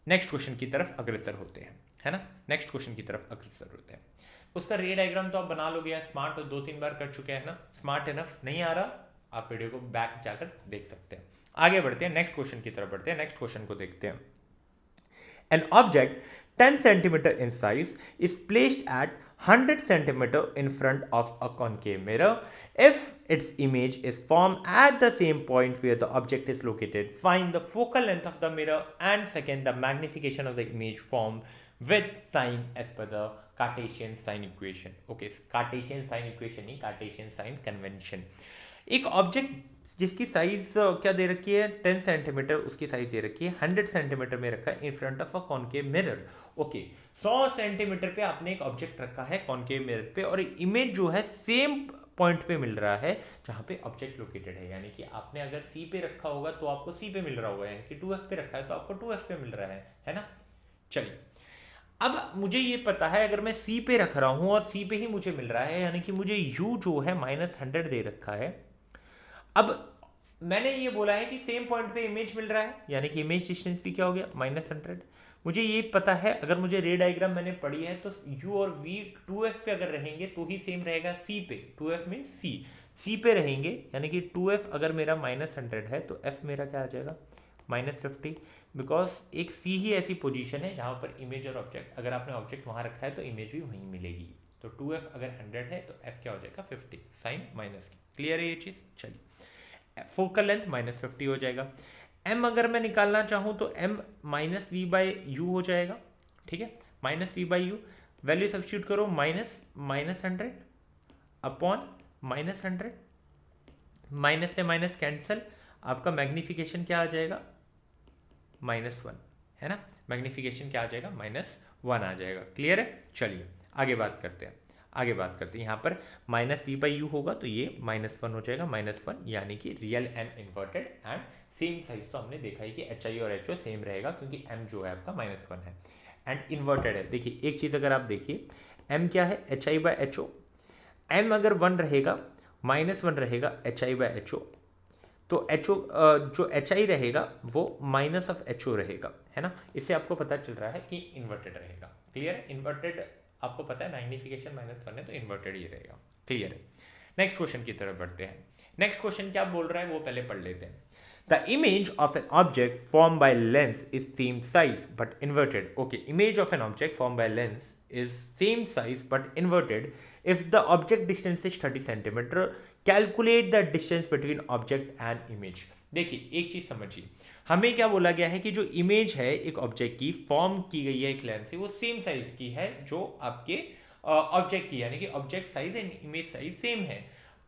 S1: नेक्स्ट क्वेश्चन की तरफ अग्रसर होते हैं, है ना, नेक्स्ट क्वेश्चन की तरफ अग्रसर होते हैं। उसका रे डायग्राम तो आप बना लोगे, स्मार्ट, तो 2-3 बार कर चुके हैं ना, स्मार्ट इनफ नहीं आ रहा आप वीडियो को बैक जाकर देख सकते हैं। आगे बढ़ते हैं, नेक्स्ट क्वेश्चन की तरफ बढ़ते हैं, नेक्स्ट क्वेश्चन को देखते हैं। An object 10 centimeter in size is placed at 100 centimeter in front of a concave mirror. If its image is formed at the same point where the object is located, find the focal length of the mirror and second the magnification of the image formed with sign as per the Cartesian sign equation. Okay, Cartesian sign equation नहीं, Cartesian sign convention। एक object जिसकी size क्या दे रखी है 10 centimetre, उसकी size दे रखी है 100 centimetre में रखा है इन front of a concave mirror. Okay 100 centimetre पे आपने एक ऑब्जेक्ट रखा है कॉनकेव मिरर पे और इमेज जो है सेम पॉइंट पे मिल रहा है जहां पे ऑब्जेक्ट लोकेटेड है, यानी कि आपने अगर सी पे रखा होगा तो आपको सी पे मिल रहा होगा, यानी कि 2f पे रखा है तो आपको 2f पे मिल रहा है ना। चलिए अब मुझे ये पता है अगर मैं सी पे रख रहा हूं और सी पे ही मुझे मिल रहा है, यानी कि मुझे u जो है -100 दे रखा है। अब मैंने ये बोला है कि सेम पॉइंट पे इमेज मिल रहा है, यानी कि इमेज डिस्टेंस भी क्या हो गया -100। मुझे ये पता है अगर मुझे रे डायग्राम मैंने पढ़ी है तो u और v 2f पे अगर रहेंगे तो ही सेम रहेगा c पे, 2f मीन c पे रहेंगे, यानी कि 2f अगर मेरा -100 है तो f मेरा क्या आ जाएगा -50, बिकॉज एक c ही ऐसी पोजीशन है जहां पर इमेज और ऑब्जेक्ट, अगर आपने ऑब्जेक्ट वहां रखा है तो इमेज भी वहीं मिलेगी। तो 2f अगर 100 है तो f क्या हो जाएगा 50, साइन माइनस की। क्लियर है ये चीज। चलिए फोकल लेंथ -50 हो जाएगा। m अगर मैं निकालना चाहूं तो m -v/u हो जाएगा, ठीक है, -v/u वैल्यू सब्स्टिट्यूट करो, -100 अपॉन -100, माइनस से माइनस कैंसल, आपका मैग्निफिकेशन क्या आ जाएगा -1, है ना, मैग्निफिकेशन क्या आ जाएगा -1 आ जाएगा। क्लियर है। चलिए आगे बात करते हैं, यहाँ पर -v/u होगा तो ये -1 हो जाएगा, -1 यानी कि real and inverted and same size. तो हमने देखा है कि HI और HO सेम रहेगा क्योंकि m जो है आपका -1 है एंड इन्वर्टेड है। देखिए एक चीज अगर आप देखिए m क्या है HI/HO, m अगर 1 रहेगा -1 रहेगा HI/HO, तो एच ओ जो एच आई रहेगा वो माइनस ऑफ एच ओ रहेगा, है ना। इससे आपको पता चल रहा है कि इन्वर्टेड रहेगा। क्लियर है, इन्वर्टेड आपको पता है मैग्निफिकेशन -1 है तो इन्वर्टेड ही रहेगा। क्लियर है। नेक्स्ट क्वेश्चन की तरफ बढ़ते हैं। नेक्स्ट क्वेश्चन क्या बोल रहा है वो पहले पढ़ लेते हैं। The image of an object formed by lens is same size but inverted. Okay, image of an object formed by lens is same size but inverted. If the object distance is 30 centimeter, calculate the distance between object and image. देखिए एक चीज समझिए, हमें क्या बोला गया है कि जो इमेज है एक ऑब्जेक्ट की फॉर्म की गई है एक लेंस से, वो सेम साइज की है जो आपके ऑब्जेक्ट की, यानी कि object size and image size same है।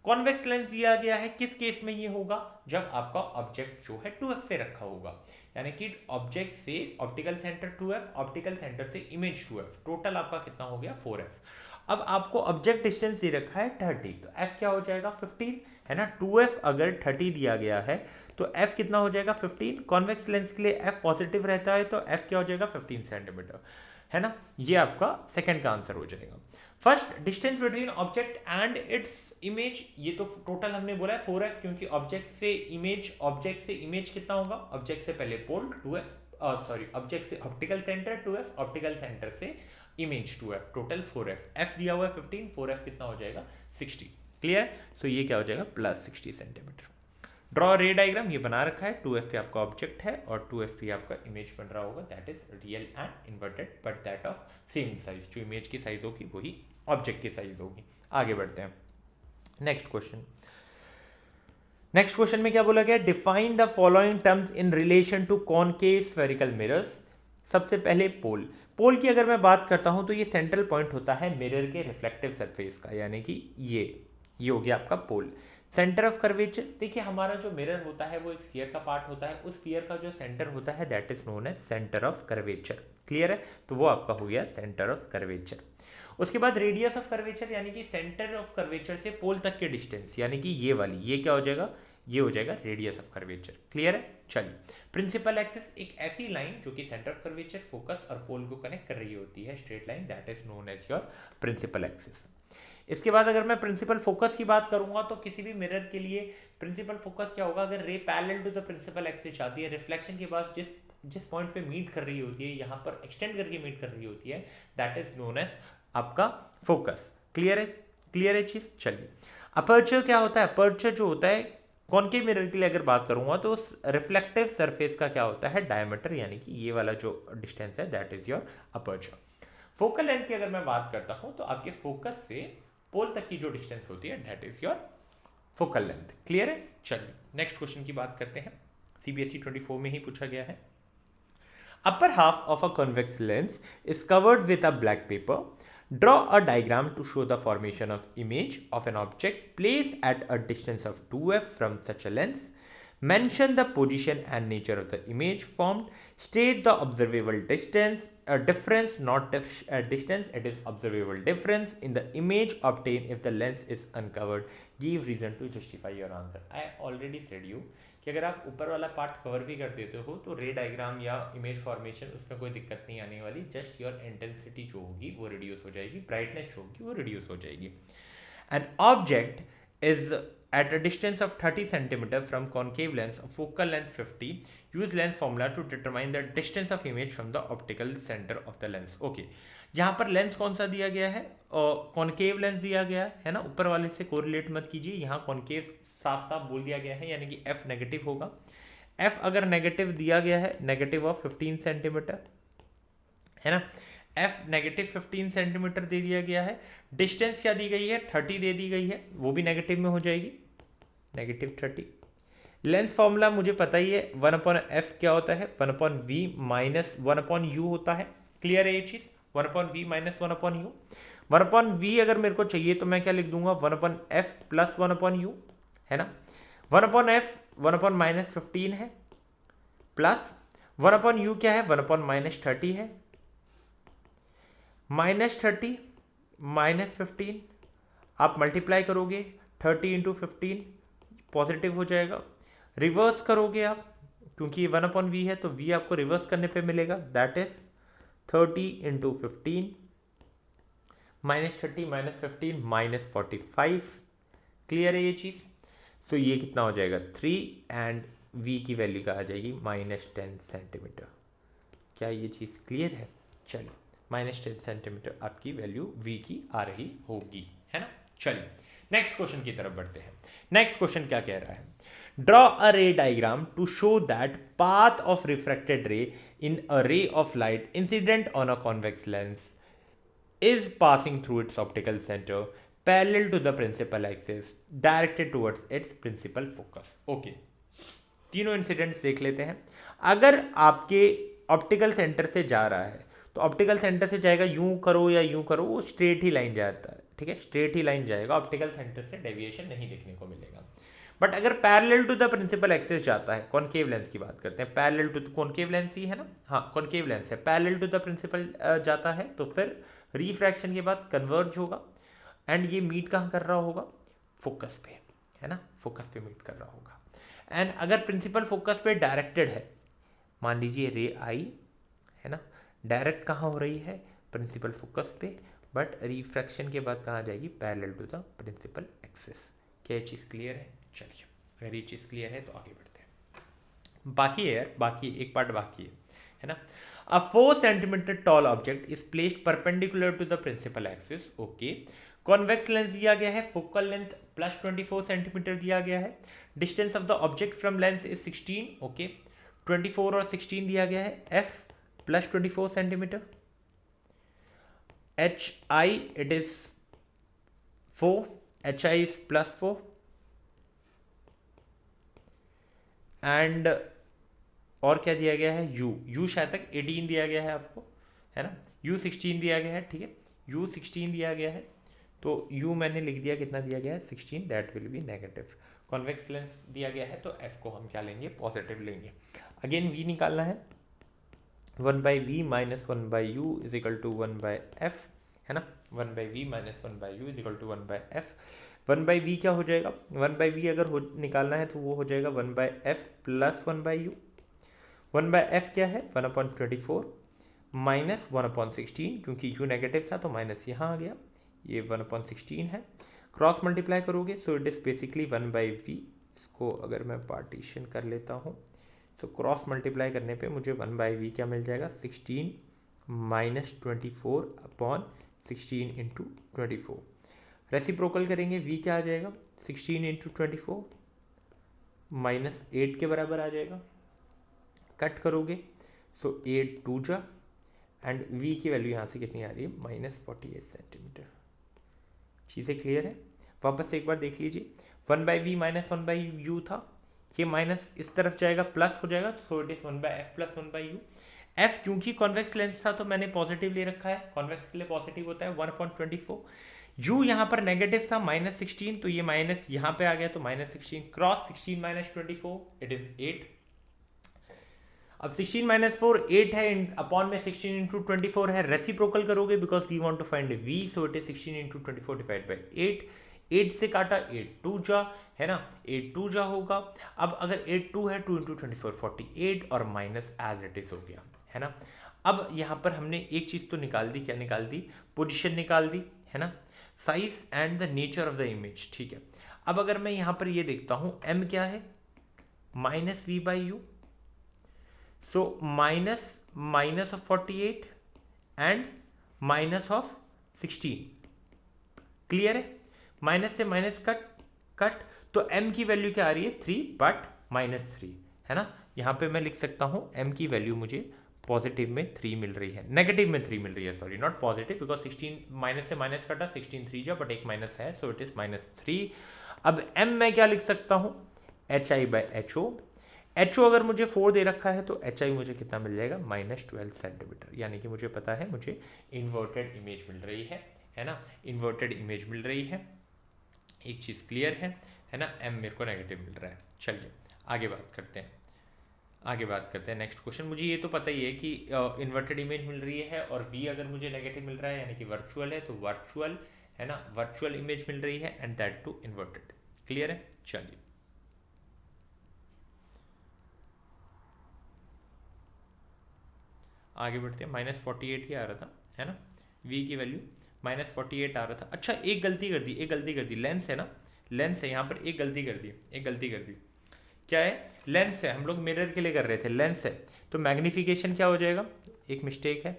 S1: कॉन्वेक्स लेंस दिया गया है, किस केस में ये होगा, जब आपका ऑब्जेक्ट जो है 2f पे रखा होगा, यानी कि ऑब्जेक्ट से optical centre 2f, optical centre से इमेज 2f, टोटल आपका कितना हो गया 4f। अब आपको ऑब्जेक्ट डिस्टेंस दे रखा है 30, तो f क्या हो जाएगा 15, है ना। 2f अगर 30 दिया गया है तो f कितना हो जाएगा 15। कॉन्वेक्स लेंस के लिए f पॉजिटिव रहता है तो f क्या हो जाएगा 15 सेंटीमीटर, है ना। ये आपका सेकंड का आंसर हो जाएगा। First, distance between object and its image, ये तो टोटल हमने बोला है 4f, क्योंकि ऑब्जेक्ट से इमेज कितना होगा, ऑब्जेक्ट से पहले पोल 2f, सॉरी ऑब्जेक्ट से optical centre 2f, optical centre से image 2f, total 4f। f दिया हुआ है 15, 4f कितना हो जाएगा 60। क्लियर। सो ये क्या हो जाएगा +60 सेंटीमीटर। ड्रॉ रे डायग्राम, ये बना रखा है, 2f पे आपका ऑब्जेक्ट है और 2f पे आपका इमेज बन रहा होगा, that is real and inverted but that of same size. जो इमेज की साइज होगी वही ऑब्जेक्ट की साइज होगी। आगे बढ़ते हैं नेक्स्ट क्वेश्चन। नेक्स्ट क्वेश्चन में क्या बोला गया, define the following terms in relation to concave spherical mirrors. सबसे पहले पोल की अगर मैं बात करता हूं तो ये सेंट्रल पॉइंट होता है मिरर के रिफ्लेक्टिव सरफेस का, यानी कि ये हो गया आपका पोल। सेंटर ऑफ कर्वेचर, देखिए हमारा जो मिरर होता है वो एक स्फीयर का पार्ट होता है, उस स्फीयर का जो सेंटर होता है that is known as centre of curvature. Clear है, तो वो आपका हो गया सेंटर ऑफ कर्वेचर। उसके बाद रेडियस ऑफ कर्वेचर, यानी कि सेंटर ऑफ कर्वेचर से पोल तक के डिस्टेंस, यानी कि ये वाली, ये क्या हो जाएगा, ये हो जाएगा रेडियस ऑफ कर्वेचर। क्लियर है। चलिए, प्रिंसिपल एक्सिस, एक ऐसी लाइन जो कि सेंटर ऑफ कर्वेचर, फोकस और पोल को कनेक्ट कर रही होती है, straight line, that is known as your principal axis. इसके बाद अगर मैं प्रिंसिपल फोकस की बात करूंगा तो किसी भी मिरर के लिए प्रिंसिपल फोकस क्या होगा, अगर ray parallel to the principal axis आती है, रिफ्लेक्शन के पास जिस पॉइंट पे मीट कर रही होती है, यहाँ पर एक्सटेंड करके मीट कर रही होती है, दैट इज नोन एज आपका फोकस। क्लियर है चीज। चलिए, अपर्चर क्या होता है, अपर्चर जो होता है कॉनकेव मिरर के लिए अगर बात करूंगा तो उस रिफ्लेक्टिव सरफेस का क्या होता है, डायमीटर, यानी कि ये वाला जो डिस्टेंस है that is your aperture. Focal length की अगर मैं बात करता हूं तो आपके फोकस से पोल तक की जो डिस्टेंस होती है that is your focal length. Clear है। चलिए नेक्स्ट क्वेश्चन की बात करते हैं, सीबीएसई 24 में ही पूछा गया है। अपर half of a convex lens is covered with a black pepper. Draw a diagram to show the formation of image of an object placed at a distance of 2f from such a lens. Mention the position and nature of the image formed. State the observable distance, difference, not distance, it is observable difference in the image obtained if the lens is uncovered. Give reason to justify your answer. I already said you कि अगर आप ऊपर वाला part cover भी कर देते हो तो रे डायग्राम या इमेज फॉर्मेशन उसमें कोई दिक्कत नहीं आने वाली, जस्ट योर इंटेंसिटी जो होगी वो रिड्यूस हो जाएगी, ब्राइटनेस जो होगी वो रिड्यूस हो जाएगी। N object is at a distance of 30 cm from concave lens of focal length 50, use lens formula to determine the distance of image from the optical center of the lens. Okay, यहाँ पर lens कौन सा दिया गया है, concave lens दिया गया है ना, ऊपर वाले से कोरिलेट मत कीजिए, यहाँ कॉनकेव साफ साफ बोल दिया गया है, यानी कि f नेगेटिव होगा। f अगर नेगेटिव दिया गया है, नेगेटिव ऑफ 15 सेंटीमीटर, है ना, f नेगेटिव 15 सेंटीमीटर दे दिया गया है। डिस्टेंस क्या दी गई है, 30 दे दी गई है, वो भी नेगेटिव में हो जाएगी, नेगेटिव 30। लेंस फॉर्मूला मुझे पता ही है, 1/f क्या होता है, 1/v माइनस 1/u होता है। क्लियर है ये चीज, 1/v माइनस 1/u। 1/v अगर मेरे को चाहिए तो मैं क्या लिख दूंगा, 1/f प्लस 1/u, है ना। 1/f 1/-15 है, प्लस 1/u क्या है, 1/-30 है, -30 -15 आप मल्टीप्लाई करोगे 30 × 15 पॉजिटिव हो जाएगा, रिवर्स करोगे आप क्योंकि ये 1/v है तो v आपको रिवर्स करने पे मिलेगा, दैट इज 30 × 15 -30 -15 -45। क्लियर है ये चीज। सो ये कितना हो जाएगा 3 एंड v की वैल्यू का आ जाएगी -10 सेंटीमीटर। क्या ये चीज़ क्लियर है? चलिए, -10 सेंटीमीटर आपकी वैल्यू v की आ रही होगी, है ना। चलिए नेक्स्ट क्वेश्चन की तरफ बढ़ते हैं। नेक्स्ट क्वेश्चन क्या कह रहा है? Draw a ray diagram to show that path of refracted ray in a ray of light incident on a convex lens is passing through its optical center parallel to the principal axis directed towards its principal focus. Okay, तीनों incidents देख लेते हैं। अगर आपके optical centre से जा रहा है तो ऑप्टिकल सेंटर से जाएगा, यूं करो या यूं करो, वो स्ट्रेट ही लाइन जाता है, ठीक है, स्ट्रेट ही लाइन जाएगा, ऑप्टिकल सेंटर से डेविएशन नहीं देखने को मिलेगा। बट अगर parallel to the principal axis जाता है, कॉनकेव लेंस की बात करते हैं, पैरेलल टू कॉनकेव लेंस ही है ना, हाँ कॉनकेव लेंस है, पैरेलल टू द प्रिंसिपल जाता है तो फिर रिफ्रैक्शन के बाद कन्वर्ज होगा एंड ये मीट कहाँ कर रहा होगा? फोकस पे, है ना, फोकस पे मीट कर रहा होगा। एंड अगर प्रिंसिपल फोकस पे डायरेक्टेड है, मान लीजिए रे आई, है ना, डायरेक्ट कहाँ हो रही है? प्रिंसिपल फोकस पे, बट रिफ्रैक्शन के बाद कहाँ जाएगी? Parallel to the principal axis. क्या ये चीज़ क्लियर है? चलिए, अगर ये चीज़ क्लियर है तो आगे बढ़ते हैं। बाकी है यार, बाकी एक पार्ट बाकी है ना। A 4 centimeter tall object is placed perpendicular to the principal axis. Okay. Convex lens दिया गया है, focal length plus 24 centimeter दिया गया है, distance of the object from lens is 16. Okay. 24 और 16 दिया गया है, f plus 24 centimeter, hi it is 4, hi is plus 4 and और क्या दिया गया है? u शायद तक 18 दिया गया है आपको, है ना, u 16 दिया गया है, ठीक है, u 16 दिया गया है, तो u मैंने लिख दिया, कितना दिया गया है? 16, that will be negative. Convex lens दिया गया है तो f को हम क्या लेंगे? पॉजिटिव लेंगे। अगेन v निकालना है, 1/v minus 1/u is equal to 1/f, है ना, 1/v minus 1/u is equal to 1/f। 1/v क्या हो जाएगा? 1/v अगर निकालना है तो वो हो जाएगा 1/f प्लस 1/u। 1/f क्या है? 1/24 माइनस 1/16, क्योंकि u नेगेटिव था तो माइनस यहाँ आ गया, ये 1/16 है। क्रॉस मल्टीप्लाई करोगे so it is basically 1/v। इसको अगर मैं पार्टीशन कर लेता हूँ तो क्रॉस मल्टीप्लाई करने पे मुझे 1/v क्या मिल जाएगा? 16 माइनस 24/16 इंटू 24। रेसिप्रोकल करेंगे, v क्या आ जाएगा? 16 इंटू 24 माइनस 8 के बराबर आ जाएगा। कट करोगे सो 8 2 जा एंड v की वैल्यू यहाँ से कितनी आ रही है? -48 सेंटीमीटर। चीज़ें क्लियर है? वापस एक बार देख लीजिए, 1/v माइनस 1/u था, ये माइनस इस तरफ जाएगा, प्लस हो जाएगा, सो it is 1/f plus 1/u। f क्योंकि कॉन्वेक्स लेंस था तो मैंने पॉजिटिव ले रखा है, कॉन्वेक्स के लिए पॉजिटिव होता है 1/24। u यहाँ पर नेगेटिव था -16, तो ये माइनस यहाँ पे आ गया तो -16, क्रॉस 16 माइनस 24 इट इज 8। अब 16 माइनस 4 8 है, अपॉन में 16 इंटू 24 है, रेसिप्रोकल करोगे because we want to find v, so it is 16 into 24 divide by 8। 8 से काटा 8 2 जा, है ना, 8 2 जा होगा। अब अगर 8 2 है, 2 इंटू 24 48 और माइनस एज इट इज हो गया, है ना। अब यहाँ पर हमने एक चीज़ तो निकाल दी, क्या निकाल दी? पोजिशन निकाल दी, है ना, size and the nature of the image, ठीक है। अब अगर मैं यहाँ पर ये देखता हूँ m क्या है? -v/u, so minus of 48 and minus of 16। Clear है? माइनस से माइनस कट, तो m की वैल्यू क्या आ रही है? 3 बट -3, है ना। यहाँ पे मैं लिख सकता हूँ m की वैल्यू मुझे पॉजिटिव में 3 मिल रही है, नेगेटिव में 3 मिल रही है, sorry not positive, because 16 minus से माइनस कटा, 16 3 जा, बट एक माइनस है, सो इट इज -3। अब m मैं क्या लिख सकता हूँ? hi/ho। HO अगर मुझे 4 दे रखा है तो HI मुझे कितना मिल जाएगा? -12 सेंटीमीटर। यानी कि मुझे पता है मुझे इन्वर्टेड इमेज मिल रही है ना, इन्वर्टेड इमेज मिल रही है। एक चीज़ क्लियर है ना, m मेरे को नेगेटिव मिल रहा है। चलिए आगे बात करते हैं, नेक्स्ट क्वेश्चन। मुझे ये तो पता ही है कि इन्वर्टेड इमेज मिल रही है और v अगर मुझे नेगेटिव मिल रहा है यानी कि वर्चुअल है, तो वर्चुअल, है ना, वर्चुअल इमेज मिल रही है and that too inverted. Clear है? चलिए आगे बढ़ते हैं। -48 ही आ रहा था, है ना, v की वैल्यू -48 आ रहा था। अच्छा एक गलती कर दी, लेंस है ना, लेंस है, यहाँ पर एक गलती कर दी, एक गलती कर दी। क्या है? लेंस है, हम लोग मिरर के लिए कर रहे थे, लेंस है तो मैग्नीफिकेशन क्या हो जाएगा, एक मिस्टेक है,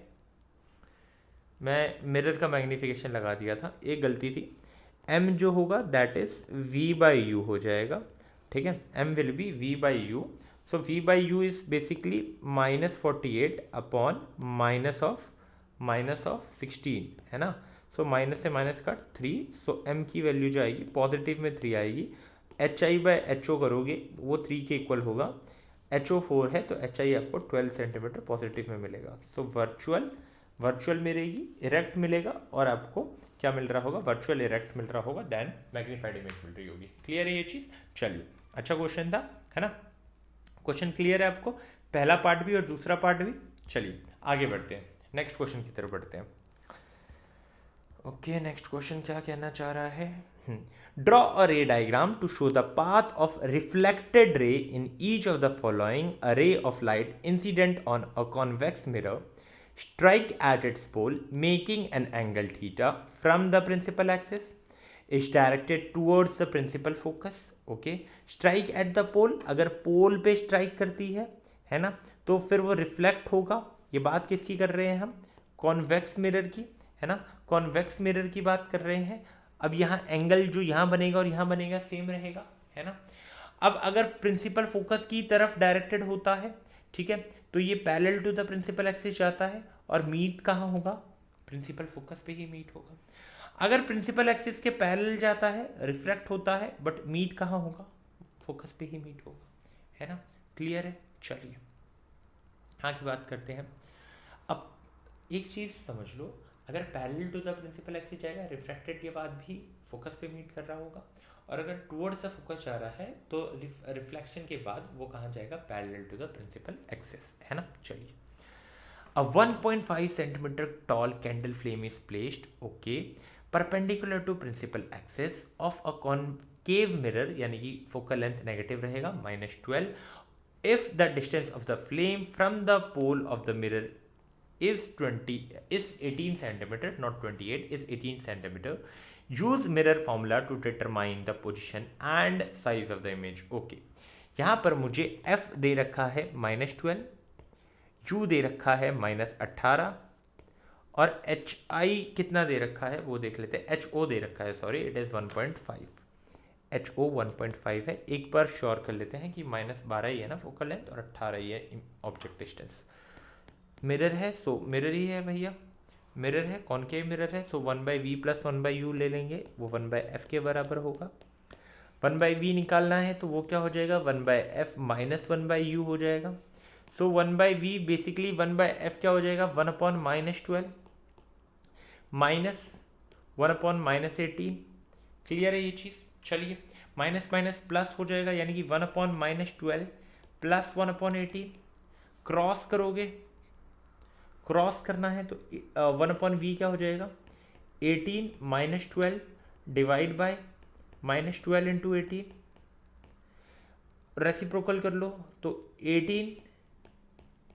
S1: मैं मिरर का मैग्नीफिकेशन लगा दिया था, एक गलती थी। m जो होगा that is v by you हो जाएगा, ठीक है, m will be v by you. So v by you is basically -48 upon minus of 16, है ना। सो माइनस से माइनस का 3, सो m की वैल्यू जो आएगी पॉजिटिव में 3 आएगी। H i by h o करोगे वो 3 के इक्वल होगा, एच ओ 4 है तो एच आई आपको 12 सेंटीमीटर पॉजिटिव में मिलेगा। सो वर्चुअल मिलेगी, इरेक्ट मिलेगा, और आपको क्या मिल रहा होगा, वर्चुअल इरेक्ट मिल रहा होगा, देन मैग्नीफाइड इमेज मिल रही होगी। क्लियर है ये चीज़? चलिए, अच्छा क्वेश्चन था, है ना। क्वेश्चन क्लियर है आपको, पहला पार्ट भी और दूसरा पार्ट भी। चलिए आगे बढ़ते हैं, नेक्स्ट क्वेश्चन की तरफ बढ़ते हैं। ओके, नेक्स्ट क्वेश्चन क्या कहना चाह रहा है, draw a ray diagram to show the path of reflected ray in each of the following. A ray of light incident on a convex mirror strike at its pole making an angle theta from the principal axis is directed towards the principal focus. Okay, strike at the pole, अगर pole पे strike करती है ना, तो फिर वो reflect होगा। ये बात किसकी कर रहे हैं हम, कॉन्वेक्स मिरर की, है ना, कॉन्वेक्स मिरर की बात कर रहे हैं। अब यहाँ एंगल जो यहाँ बनेगा और यहाँ बनेगा सेम रहेगा, है ना। अब अगर प्रिंसिपल फोकस की तरफ डायरेक्टेड होता है, ठीक है, तो ये parallel to the principal axis जाता है और मीट कहाँ होगा, प्रिंसिपल फोकस पे ही मीट होगा। अगर प्रिंसिपल एक्सिस के पैरेलल जाता है, रिफ्रैक्ट होता है, बट मीट कहाँ होगा, फोकस पे ही मीट होगा, है ना। क्लियर है? चलिए आगे बात करते हैं। अब एक चीज़ समझ लो, अगर parallel to the principal axis जाएगा, रिफ्रैक्टेड के बाद भी फोकस पे मीट कर रहा होगा, और अगर टुवर्ड्स द फोकस जा रहा है तो रिफ्लेक्शन के बाद वो कहाँ जाएगा, parallel to the principal axis, है ना। चलिए, a 1.5 centimeter tall candle flame is placed, okay, perpendicular to principal axis of a concave mirror, यानी कि focal length नेगेटिव रहेगा -12, if the distance of the flame from the pole of the mirror is 18 centimeter, not 28, is 18 centimeter. Use mirror formula to determine the position and size of the image. Okay, यहाँ पर मुझे f दे रखा है -12, u दे रखा है -18, और H I कितना दे रखा है वो देख लेते हैं, एच ओ दे रखा है, sorry it is 1.5, h o 1.5 है। एक बार श्योर कर लेते हैं कि -12 ही है ना फोकल लेंथ और 18 ही है ऑब्जेक्ट डिस्टेंस। मिरर है, सो मिरर ही है भैया, मिरर है, कॉनकेव मिरर है, सो 1/v + 1/u ले लेंगे, वो 1/f के बराबर होगा। 1/v निकालना है तो वो क्या हो जाएगा, 1/f - 1/u हो जाएगा। सो 1/v बेसिकली 1/f क्या हो जाएगा, 1/-12 -1/-18। क्लियर है ये चीज़? चलिए, माइनस माइनस प्लस हो जाएगा, यानी कि 1/-12 + 1/18, क्रॉस करोगे, क्रॉस करना है तो 1/v क्या हो जाएगा, 18 - 12 डिवाइड बाय -12 × 18, रेसिप्रोकल कर लो तो 18 -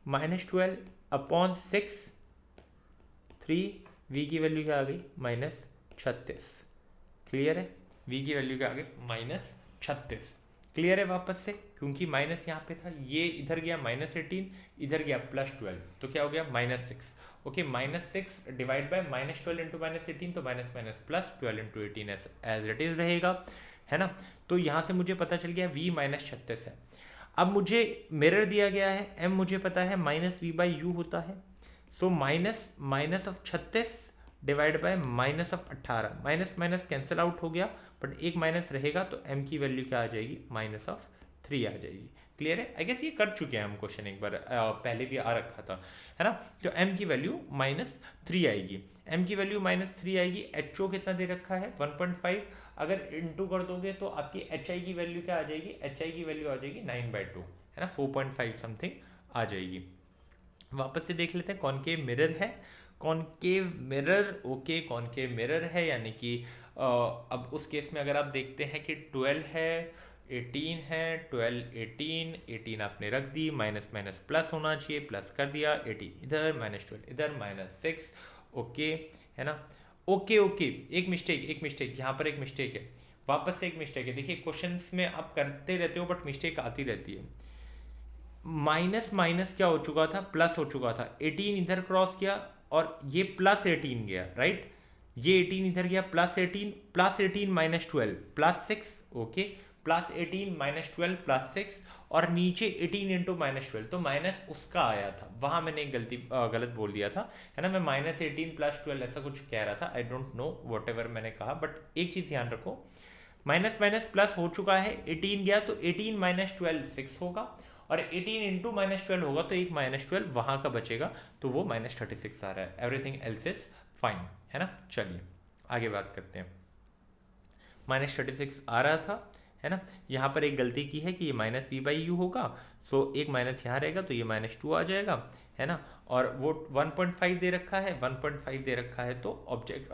S1: 12 अपॉन 6, 3, v की वैल्यू क्या आ गई, -36। क्लियर है? v की वैल्यू क्या आ गई, -36। क्लियर है? वापस से, क्योंकि माइनस यहाँ पे था, ये इधर गया -18, इधर गया +12, तो क्या हो गया, -6। ओके, -6 डिवाइड बाय -12 × -18, तो -12 × 18 एज इट इज रहेगा, है ना। तो यहाँ से मुझे पता चल गया v -36 है। अब मुझे मिरर दिया गया है, m मुझे पता है -v/u होता है, सो -36 divide by -18, minus cancel out हो गया, बट एक माइनस रहेगा तो m की वैल्यू क्या आ जाएगी, -3 आ जाएगी। क्लियर है? आई गेस ये कर चुके हैं हम क्वेश्चन एक बार, पहले भी आ रखा था, है ना। तो m की वैल्यू -3 आएगी, m की वैल्यू -3 आएगी। HO कितना दे रखा है, 1.5, अगर इंटू कर दोगे तो आपकी HI की वैल्यू क्या आ जाएगी, HI की वैल्यू आ जाएगी 9/2, है ना, 4.5 समथिंग आ जाएगी। वापस से देख लेते हैं, कॉनकेव मिरर है, concave mirror, okay, concave mirror है, यानी कि अब उस केस में अगर आप देखते हैं कि 12 है, 18 है, 12, 18 आपने रख दी, माइनस माइनस प्लस होना चाहिए, प्लस कर दिया, 18 इधर, -12 इधर, -6, ओके, है ना। ओके, एक मिस्टेक यहाँ पर एक मिस्टेक है, वापस से एक मिस्टेक है, देखिए क्वेश्चंस में आप करते रहते हो बट मिस्टेक आती रहती है। माइनस माइनस क्या हो चुका था, प्लस हो चुका था, 18 इधर क्रॉस किया और ये प्लस 18 गया, राइट, ये 18 इधर गया, plus 18 minus 12 plus 6, okay, plus 18 minus 12 plus 6, और नीचे 18 इंटू माइनस 12, तो माइनस उसका आया था, वहां मैंने एक गलत बोल दिया था, है ना, मैं माइनस 18 प्लस 12 ऐसा कुछ कह रहा था, I don't know what ever मैंने कहा, बट एक चीज ध्यान रखो, माइनस माइनस प्लस हो चुका है, 18 गया तो 18 माइनस 12 6 होगा, और 18 इंटू माइनस 12 होगा तो एक माइनस 12 वहां का बचेगा, तो वो माइनस 36 आ रहा है, एवरीथिंग एल्स इज फाइन, है ना। चलिए आगे बात करते हैं, माइनस 36 आ रहा था, है ना, यहाँ पर एक गलती की है कि ये माइनस वी बाई यू होगा, सो एक माइनस यहाँ रहेगा तो ये माइनस 2 आ जाएगा, है ना, और वो 1.5 दे रखा है, 1.5 दे रखा है, तो ऑब्जेक्ट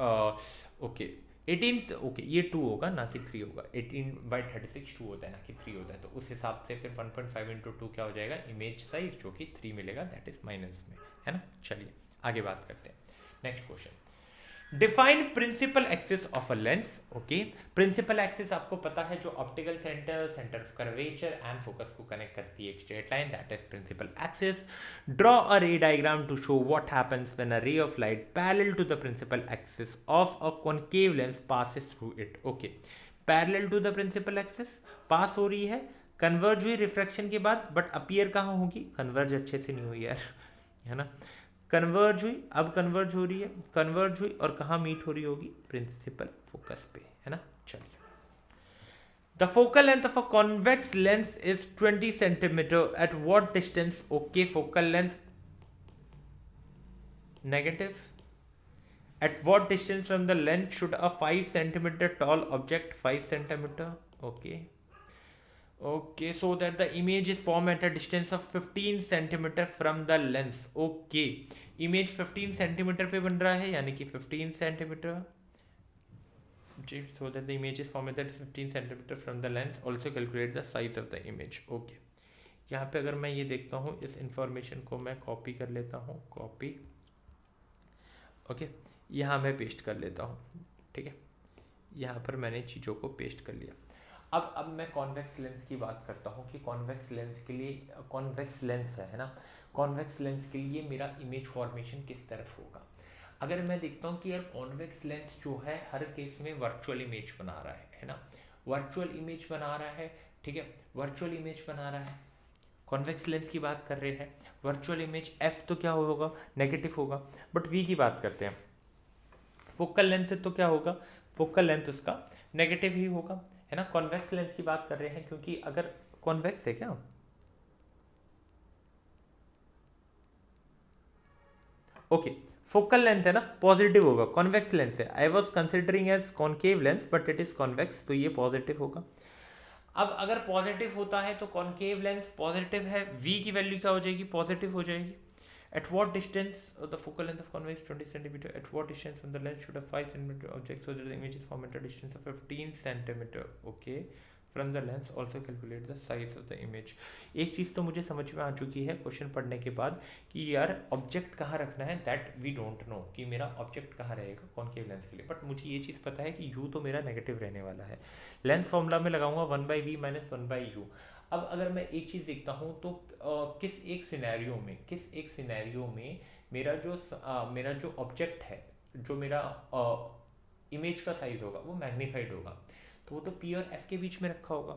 S1: ओके 18, ओके ये 2 होगा ना कि 3 होगा, 18/36 2 होता है ना कि 3 होता है, तो उस हिसाब से फिर 1.5 इंटू 2 क्या हो जाएगा, इमेज साइज, जो कि 3 मिलेगा, दैट इज माइनस में, है ना। चलिए आगे बात करते हैं, next question, define principal axis of a lens, okay, principal axis आपको पता है जो optical centre, centre of curvature and focus को कनेक्ट करती है, एक straight line, that is principal axis. Draw a ray diagram to show what happens when a ray of light parallel to the principal axis of a concave lens passes through it, okay, parallel to the principal axis pass हो रही है, converge हुई refraction के बाद, but appear कहाँ होगी, converge अच्छे से नहीं हुई यार, है ना, कन्वर्ज हुई, अब कन्वर्ज हो रही है, कन्वर्ज हुई और कहाँ मीट हो रही होगी, प्रिंसिपल फोकस पे, है ना। चलिए, the focal length of a convex lens is 20 centimetre at what distance, okay, focal length negative, at what distance from the lens should a 5 centimetre tall object, 5 centimetre, okay, okay, so that the image is formed at a distance of 15 centimeter from the lens, okay, image 15 centimeter पे बन रहा है, यानी कि 15 centimeter, so that the image is formed at 15 centimeter from the lens, also calculate the size of the image, okay, यहाँ पे अगर मैं ये देखता हूँ, इस इंफॉर्मेशन को मैं कॉपी कर लेता हूँ, कॉपी, ओके, यहाँ मैं पेस्ट कर लेता हूँ, ठीक है, यहाँ पर मैंने चीज़ों को पेस्ट कर लिया। अब मैं कॉन्वेक्स लेंस की बात करता हूँ कि कॉन्वेक्स लेंस के लिए, कॉन्वेक्स लेंस है ना, कॉन्वेक्स लेंस के लिए मेरा इमेज फॉर्मेशन किस तरफ होगा। अगर मैं देखता हूँ कि यार कॉन्वेक्स लेंस जो है हर केस में वर्चुअल इमेज बना रहा है ना, वर्चुअल इमेज बना रहा है, ठीक है, वर्चुअल इमेज बना रहा है, कॉन्वेक्स लेंस की बात कर रहे हैं, वर्चुअल इमेज एफ तो क्या होगा, नेगेटिव होगा, बट वी की बात करते हैं, फोकल लेंथ तो क्या होगा, फोकल लेंथ उसका नेगेटिव ही होगा, है ना। कॉन्वेक्स लेंस की बात कर रहे हैं क्योंकि अगर कॉन्वेक्स है क्या, ओके, फोकल लेंथ है ना, पॉजिटिव होगा, कॉन्वेक्स लेंस है, I was considering as concave lens but it is convex, तो ये पॉजिटिव होगा। अब अगर पॉजिटिव होता है तो कॉनकेव लेंस पॉजिटिव है, वी की वैल्यू क्या हो जाएगी, पॉजिटिव हो जाएगी। At what distance the focal length of convex 20 centimeter? At what distance from the lens should a 5 centimeter object so that the image is formed at a distance of 15 centimeter? Okay. From the lens also calculate the size of the image. एक चीज़ तो मुझे समझ में आ चुकी है question पढ़ने के बाद कि यार ऑब्जेक्ट कहाँ रखना है, दैट वी डोंट नो कि मेरा ऑब्जेक्ट कहाँ रहेगा कॉनकेव लेंस के लिए, बट मुझे ये चीज़ पता है कि यू तो मेरा नेगेटिव रहने वाला है। लेंस फॉर्मूला में लगाऊंगा 1/v माइनस 1/u। अब अगर मैं एक चीज़ देखता हूँ तो किस एक सिनेरियो में मेरा जो ऑब्जेक्ट है, जो मेरा इमेज का साइज होगा वो मैग्नीफाइड होगा, तो वो तो पी और एफ के बीच में रखा होगा।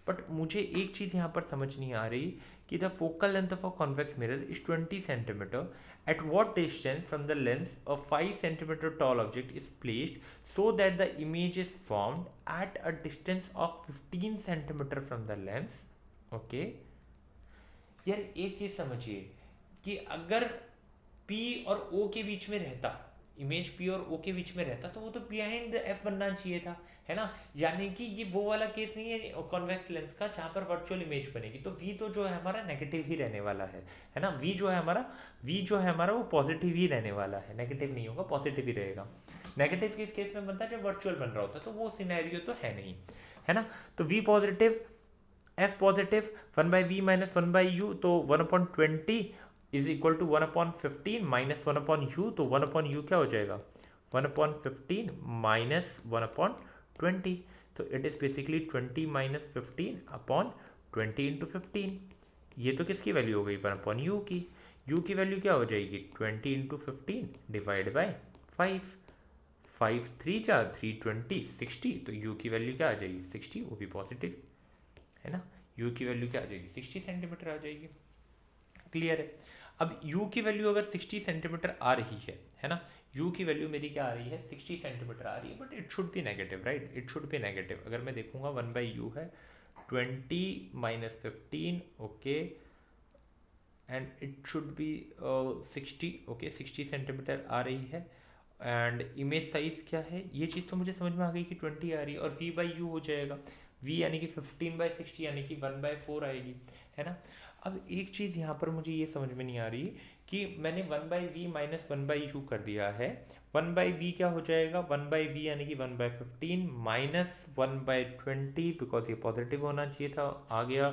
S1: बट मुझे एक चीज़ यहाँ पर समझ नहीं आ रही कि the focal length of a convex mirror is 20 centimetre, at what distance from the lens a 5 centimetre tall object is placed so that the image is formed at a distance of 15 centimeter from the lens, okay. यार एक चीज समझिए कि अगर P और O के बीच में रहता, इमेज P और O के बीच में रहता तो वो तो बिहाइंड द F बनना चाहिए था, है ना, यानी कि ये वो वाला केस नहीं है कॉन्वेक्स लेंस का जहां पर वर्चुअल इमेज बनेगी, तो V तो जो है हमारा नेगेटिव ही रहने वाला है ना, V जो है हमारा वो पॉजिटिव ही रहने वाला है, नेगेटिव नहीं होगा, पॉजिटिव ही रहेगा। नेगेटिव किस केस में बनता है, जब वर्चुअल बन रहा होता है, तो वो सिनेरियो तो है नहीं, है ना। तो V positive, F positive, 1/v minus 1/u, तो 1/20 is equal to 1/15 minus 1/u, तो 1/u क्या हो जाएगा, 1/15 माइनस 1/20, तो it is basically 20 minus 15 upon 20 into 15। ये तो किसकी वैल्यू हो गई, 1 अपॉन यू की। यू की वैल्यू क्या हो जाएगी, 20 इंटू 15 डिवाइड बाई 5। 5 3 जा 320 60, तो यू की वैल्यू क्या आ जाएगी 60, वो भी पॉजिटिव है ना। यू की वैल्यू क्या आ जाएगी 60 सेंटीमीटर आ जाएगी। क्लियर है। अब u की वैल्यू अगर 60 सेंटीमीटर आ रही है ना, u की वैल्यू मेरी क्या आ रही है 60 सेंटीमीटर आ रही है, but it should be negative, right, it should be negative. अगर मैं देखूंगा 1 बाई यू है 20 minus 15, okay, and it should be 60, okay, 60 centimetre आ रही है। एंड इमेज साइज क्या है, ये चीज़ तो मुझे समझ में आ गई कि 20 आ रही है, और v बाई यू हो जाएगा, v यानी कि 15 बाई 60 यानी कि 1 बाई 4 आएगी, है ना। अब एक चीज़ यहाँ पर मुझे ये समझ में नहीं आ रही कि मैंने 1 by v minus 1 by u कर दिया है। 1 बाई वी क्या हो जाएगा, 1 बाई वी यानी कि 1 बाई 15 माइनस 1 बाई 20, बिकॉज ये पॉजिटिव होना चाहिए था, आ गया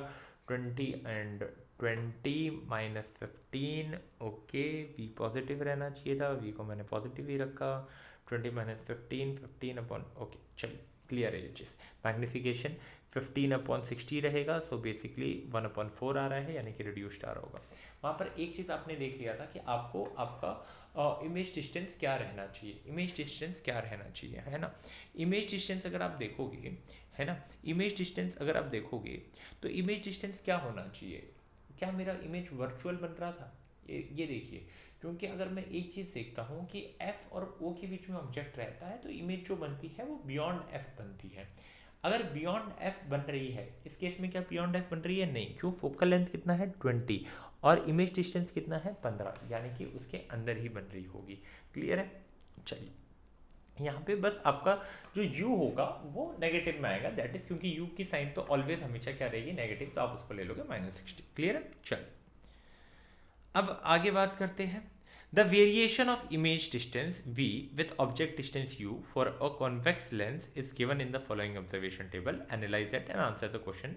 S1: 20 and 20 minus 15, okay, V positive रहना चाहिए था, वी को मैंने पॉजिटिव ही रखा। 20 माइनस 15, 15 अपॉन, ओके, चलिए क्लियर है ये चीज़। मैग्निफिकेशन 15 अपॉन 60 रहेगा, सो बेसिकली 1 अपॉन 4 आ रहा है, यानी कि रिड्यूस्ड आ रहा होगा। वहाँ पर एक चीज़ आपने देख लिया था कि आपको आपका इमेज डिस्टेंस क्या रहना चाहिए, इमेज डिस्टेंस क्या रहना चाहिए, है ना। इमेज डिस्टेंस अगर आप देखोगे, है ना, इमेज डिस्टेंस अगर आप देखोगे तो इमेज डिस्टेंस क्या होना चाहिए। क्या मेरा इमेज वर्चुअल बन रहा था, ये देखिए, क्योंकि अगर मैं एक चीज़ देखता हूँ कि f और o के बीच में ऑब्जेक्ट रहता है तो इमेज जो बनती है वो बियॉन्ड f बनती है। अगर बियॉन्ड f बन रही है, इस केस में क्या बियॉन्ड f बन रही है, नहीं, क्यों, फोकल लेंथ कितना है 20 और इमेज डिस्टेंस कितना है 15, यानी कि उसके अंदर ही बन रही होगी। क्लियर है। चलिए यहाँ पे बस आपका जो u होगा वो नेगेटिव में आएगा, दैट इज क्योंकि u की साइन तो ऑलवेज हमेशा क्या रहेगी नेगेटिव, तो आप उसको ले लोगे -60। क्लियर है। चलिए अब आगे बात करते हैं। The variation of image distance v with object distance u for a convex lens is given in the following observation table. Analyze it and answer the question.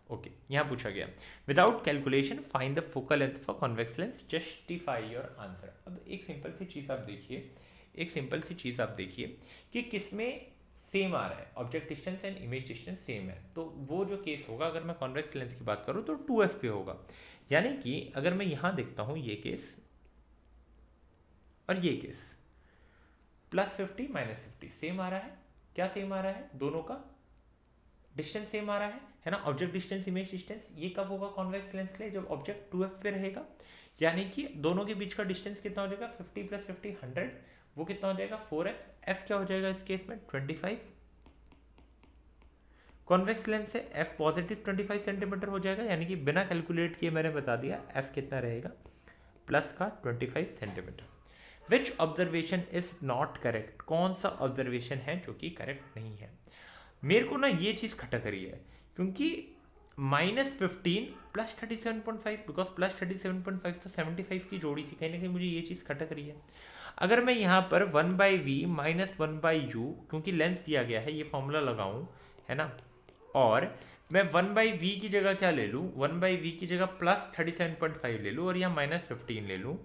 S1: Okay, यहाँ पूछा गया without calculation find the focal length for convex lens, justify your answer. अब एक simple सी चीज़ आप देखिए, एक simple सी चीज़ आप देखिए कि किसमें सेम आ रहा है, object distance and image distance same है, तो वो जो केस होगा, अगर मैं कॉन्वेक्स लेंस की बात करूँ तो 2f पे होगा। यानी कि अगर मैं यहाँ देखता हूँ ये केस और ये केस, +50 -50 सेम आ रहा है। क्या सेम आ रहा है, दोनों का डिस्टेंस सेम आ रहा है ना, ऑब्जेक्ट डिस्टेंस इमेज डिस्टेंस। ये कब होगा कॉन्वेक्स लेंस के लिए, जब ऑब्जेक्ट 2f पे रहेगा, यानी कि दोनों के बीच का डिस्टेंस कितना हो जाएगा 50 + 50 100, वो कितना हो जाएगा 4f। f क्या हो जाएगा इस केस में 25। कॉन्वेक्स लेंस से f पॉजिटिव 25 सेंटीमीटर हो जाएगा, यानी कि बिना कैलकुलेट किए मैंने बता दिया f कितना रहेगा, प्लस का 25 centimetre. Which observation is not correct, कौन सा ऑब्जर्वेशन है जो कि करेक्ट नहीं है। मेरे को ना ये चीज़ खटक रही है, क्योंकि -15 + 37.5, बिकॉज +37.5 तो 75 की जोड़ी थी, कहीं ना कहीं मुझे ये चीज़ खटक रही है। अगर मैं यहाँ पर 1 by v minus 1 by u, क्योंकि लेंस दिया गया है, ये फॉर्मूला लगाऊं, है ना, और मैं 1 बाई वी की जगह क्या ले लूँ, 1 बाई वी की जगह +37.5 ले लूँ और यहाँ -15 ले लूँ,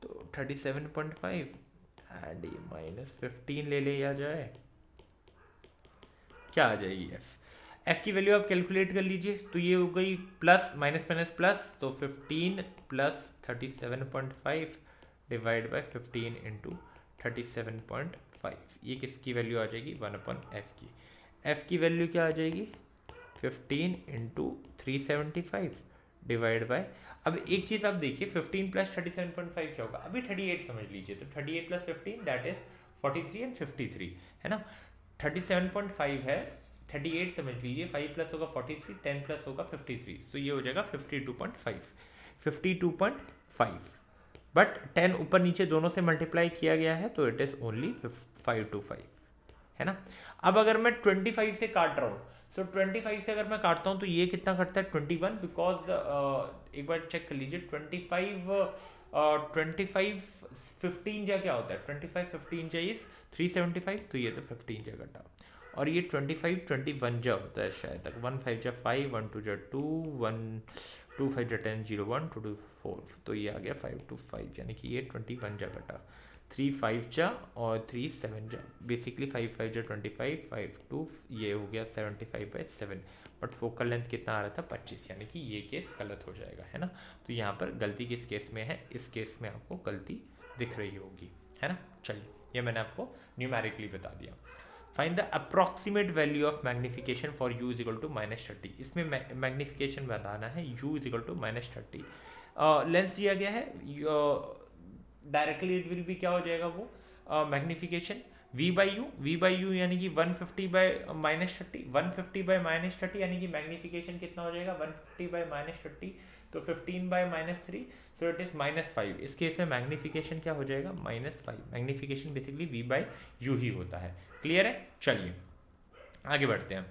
S1: तो 37.5 एंड ये -15 ले लिया जाए, क्या आ जाएगी f की वैल्यू आप कैलकुलेट कर लीजिए, तो ये हो गई प्लस माइनस माइनस प्लस, तो 15 + 37.5 डिवाइड बाय 15 × 37.5, ये किसकी वैल्यू आ जाएगी 1/f की। f की वैल्यू क्या आ जाएगी 15 × 375 डिवाइड बाय, अब एक चीज़ आप देखिए 15 + 37.5 क्या होगा, अभी 38 समझ लीजिए, तो 38 + 15 दैट इज 43 एंड 53, है ना। 37.5 है, 38 समझ लीजिए, 5 प्लस होगा 43, 10 प्लस होगा 53, तो ये हो जाएगा 52.5, 52.5, बट 10 ऊपर नीचे दोनों से मल्टीप्लाई किया गया है, तो इट इज ओनली 525, है ना। अब अगर मैं 25 से काट रहा हूँ, सो 25 से अगर मैं काटता हूँ तो ये कितना कटता है 21, बिकॉज एक बार चेक कर लीजिए 25 15 जा क्या होता है, 25 15 जा इज 375, तो ये तो 15 जा कटा, और ये 25 21 जा होता है शायद तक, 1 5 जा 5, 1 2 जा 2, 1 2 5 जा 10, 0 1 2 2 4, तो ये आ गया 5 2 5, यानी कि ये 21 जा कटा, 3 5 जा और 3 7 जा, बेसिकली 5 5 जा 25, 5 2 ये हो गया 75/7, बट फोकल लेंथ कितना आ रहा था 25, यानी कि ये केस गलत हो जाएगा, है ना। तो यहाँ पर गलती किस केस में है, इस केस में आपको गलती दिख रही होगी, है ना। चलिए, ये मैंने आपको न्यूमेरिकली बता दिया। Find the approximate value of magnification for u is equal to -30। इसमें मैग्निफिकेशन बताना है, u is equal to -30। Lens दिया गया है, डायरेक्टली इट विल भी क्या हो जाएगा वो मैग्निफिकेशन v बाई यू यानी कि 150/-30, 150/-30 यानी कि मैग्निफिकेशन कितना हो जाएगा 150/-30, तो 15/-3, सो इट इज -5। इस केस में मैग्निफिकेशन क्या हो जाएगा -5। Magnification basically v by u ही होता है। क्लियर है। चलिए आगे बढ़ते हैं।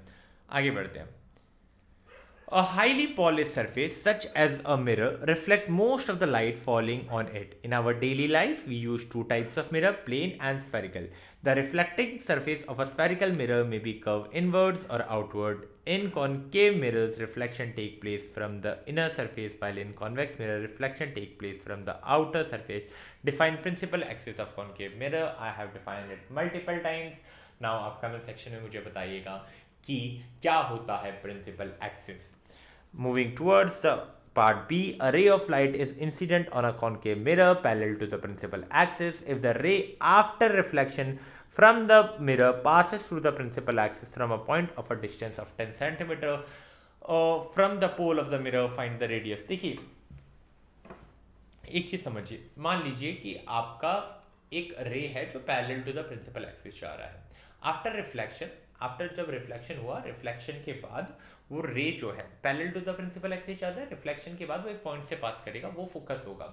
S1: A highly polished surface such as a mirror reflect most of the light falling on it. In our daily life, we use two types of mirror, plane and spherical. The reflecting surface of a spherical mirror may be curved inwards or outward. In concave mirrors, reflection take place from the inner surface, while in convex mirror, reflection take place from the outer surface. Define principal axis of concave mirror. I have defined it multiple times. Now आप comment section में मुझे बताइएगा कि क्या होता है principal axis. Moving towards the part B, a ray of light is incident on a concave mirror parallel to the principal axis. If the ray after reflection from the mirror passes through the principal axis from a point of a distance of 10 centimeter from the pole of the mirror, find the radius. देखिए एक चीज समझिए, मान लीजिए कि आपका एक ray है जो parallel to the principal axis जा रहा है। आफ्टर रिफ्लेक्शन, आफ्टर जब रिफ्लेक्शन हुआ, रिफ्लेक्शन के बाद वो रे जो है parallel to the principal axis जाता है, रिफ्लेक्शन के बाद वो एक पॉइंट से पास करेगा, वो फोकस होगा।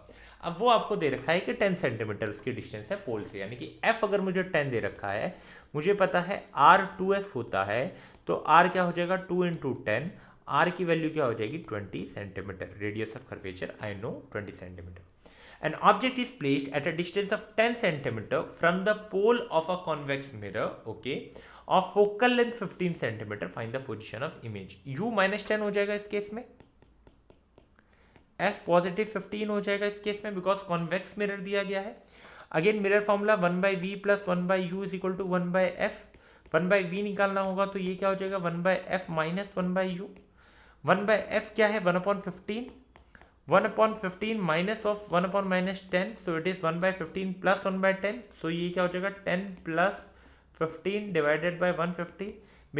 S1: अब वो आपको दे रखा है कि 10 सेंटीमीटर उसकी डिस्टेंस है पोल से, यानी कि f अगर मुझे 10 दे रखा है, मुझे पता है r 2f होता है, तो r क्या हो जाएगा 2 × 10, r की वैल्यू क्या हो जाएगी 20 centimetre. Radius of curvature I know 20 centimetre. An object is placed at a distance of 10 cm from the pole of a convex mirror, okay, of focal length 15 cm. Find the position of image. U -10 हो जाएगा इस case में, F positive 15 हो जाएगा इस case में, because convex mirror दिया गया है। Again mirror formula 1/v + 1/u = 1/f। 1/v निकालना होगा तो ये क्या हो जाएगा 1/f - 1/u। 1/f क्या है 1/15, 1/15 minus of 1/-10, so it is 1/15 plus 1/10, so ये क्या हो जाएगा 10 plus 15 divided by 150,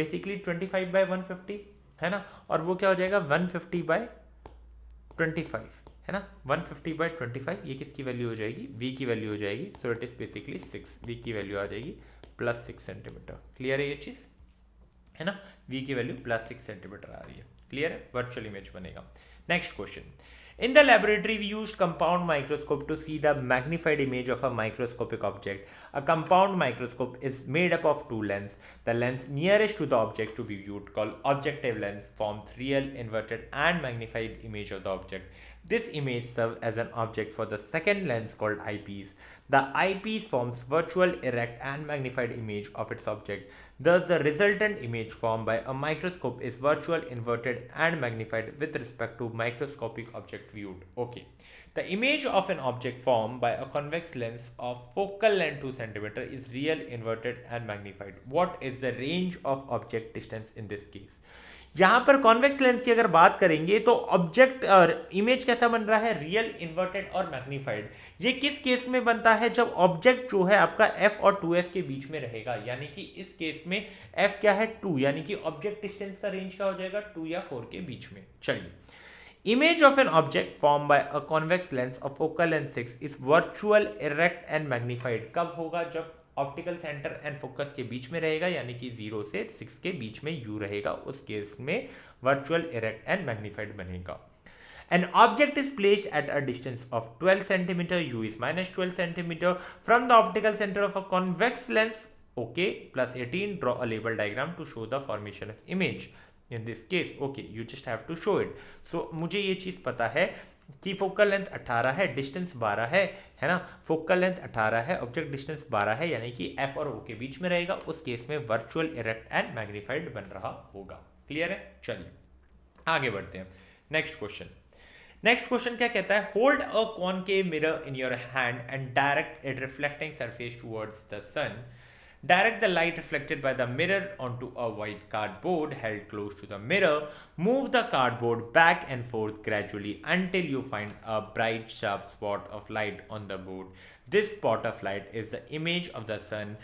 S1: basically 25/150, है ना। और वो क्या हो जाएगा 150/25, है ना। 150/25 ये किसकी वैल्यू हो जाएगी, v की वैल्यू हो जाएगी, so it is basically 6, v की वैल्यू आ जाएगी +6 सेंटीमीटर। क्लियर है ये चीज, है ना। v की वैल्यू +6 सेंटीमीटर आ रही है। क्लियर है, वर्चुअल इमेज बनेगा। Next question. In the laboratory, we used compound microscope to see the magnified image of a microscopic object. A compound microscope is made up of two lenses. The lens nearest to the object to be viewed, called objective lens, forms real, inverted, and magnified image of the object. This image serves as an object for the second lens called eyepiece. The eyepiece forms virtual, erect, and magnified image of its object. Thus, the resultant image formed by a microscope is virtual, inverted, and magnified with respect to microscopic object viewed. Okay. The image of an object formed by a convex lens of focal length 2 cm is real, inverted, and magnified. What is the range of object distance in this case? यहां पर convex lens की अगर बात करेंगे तो object image कैसा बन रहा है, रियल, इन्वर्टेड और मैग्नीफाइड। ये किस केस में बनता है, जब ऑब्जेक्ट जो है आपका f और 2f के बीच में रहेगा, यानी कि इस केस में f क्या है 2, यानी कि ऑब्जेक्ट डिस्टेंस का रेंज क्या हो जाएगा 2 या 4 के बीच में। चलिए, image of an object form by a convex lens of focal length 6 is virtual, erect and magnified. कब होगा, जब ऑप्टिकल सेंटर एंड फोकस के बीच में रहेगा, यानी कि 0 से 6 के बीच में u रहेगा, उस केस में वर्चुअल, इरेक्ट एंड मैग्नीफाइड बनेगा। An object is placed at a distance of 12 cm, u is -12 cm from the optical center of a convex lens, okay, +18. Draw a label diagram to show the formation of image. In this case, okay, you just have to show it. So मुझे ये चीज पता है कि focal length 18 है, distance 12 है ना। Focal length 18 है, ऑब्जेक्ट डिस्टेंस 12 है, यानी कि f और o के बीच में रहेगा, उस केस में वर्चुअल, इरेक्ट एंड मैग्नीफाइड बन रहा होगा। क्लियर है। चलिए आगे बढ़ते हैं। Next question. नेक्स्ट क्वेश्चन क्या कहता है, hold a concave mirror in your hand and direct it reflecting surface towards the sun. Direct the light reflected by the mirror onto a white cardboard held close to the mirror. Move the cardboard back and forth gradually until you find a bright sharp spot of light on the board. This spot of light is the image of the sun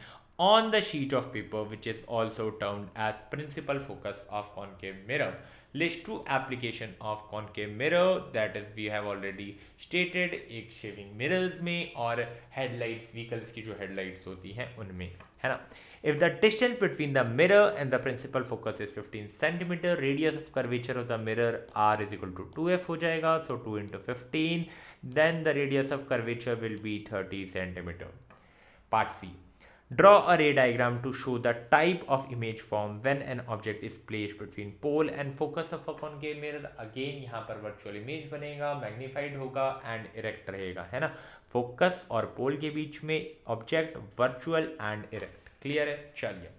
S1: on the sheet of paper, which is also termed as principal focus of concave mirror. List two application of concave mirror, that is we have already stated, एक shaving mirrors में और headlights, vehicles की जो headlights होती हैं उनमें, है ना. If the distance between the mirror and the principal focus is 15 centimeter, radius of curvature of the mirror r is equal to 2f हो जाएगा. So 2 into 15, then the radius of curvature will be 30 centimeter. Part C. Draw a ray diagram to show the type of image formed when an object is placed between pole and focus of a concave mirror. Again यहाँ पर virtual image बनेगा, magnified होगा and erect रहेगा, है ना. Focus और पोल के बीच में object, virtual and erect. Clear है. चलिए,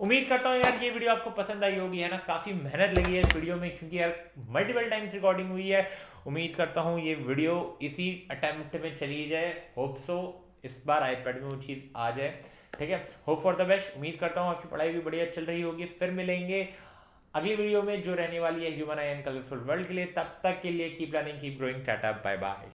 S1: उम्मीद करता हूँ यार ये वीडियो आपको पसंद आई होगी, है ना. काफ़ी मेहनत लगी है इस वीडियो में क्योंकि यार मल्टीपल टाइम्स रिकॉर्डिंग हुई है. उम्मीद करता हूँ ये वीडियो इसी अटेम्प्ट में चली जाए. होप सो इस बार आईपैड में वो चीज़ आ जाए. ठीक है, होप फॉर द बेस्ट. उम्मीद करता हूँ आपकी पढ़ाई भी बढ़िया चल रही होगी. फिर मिलेंगे अगली वीडियो में जो रहने वाली है human eye and colourful world के लिए. तब तक के लिए keep learning, keep growing. Tata, bye bye.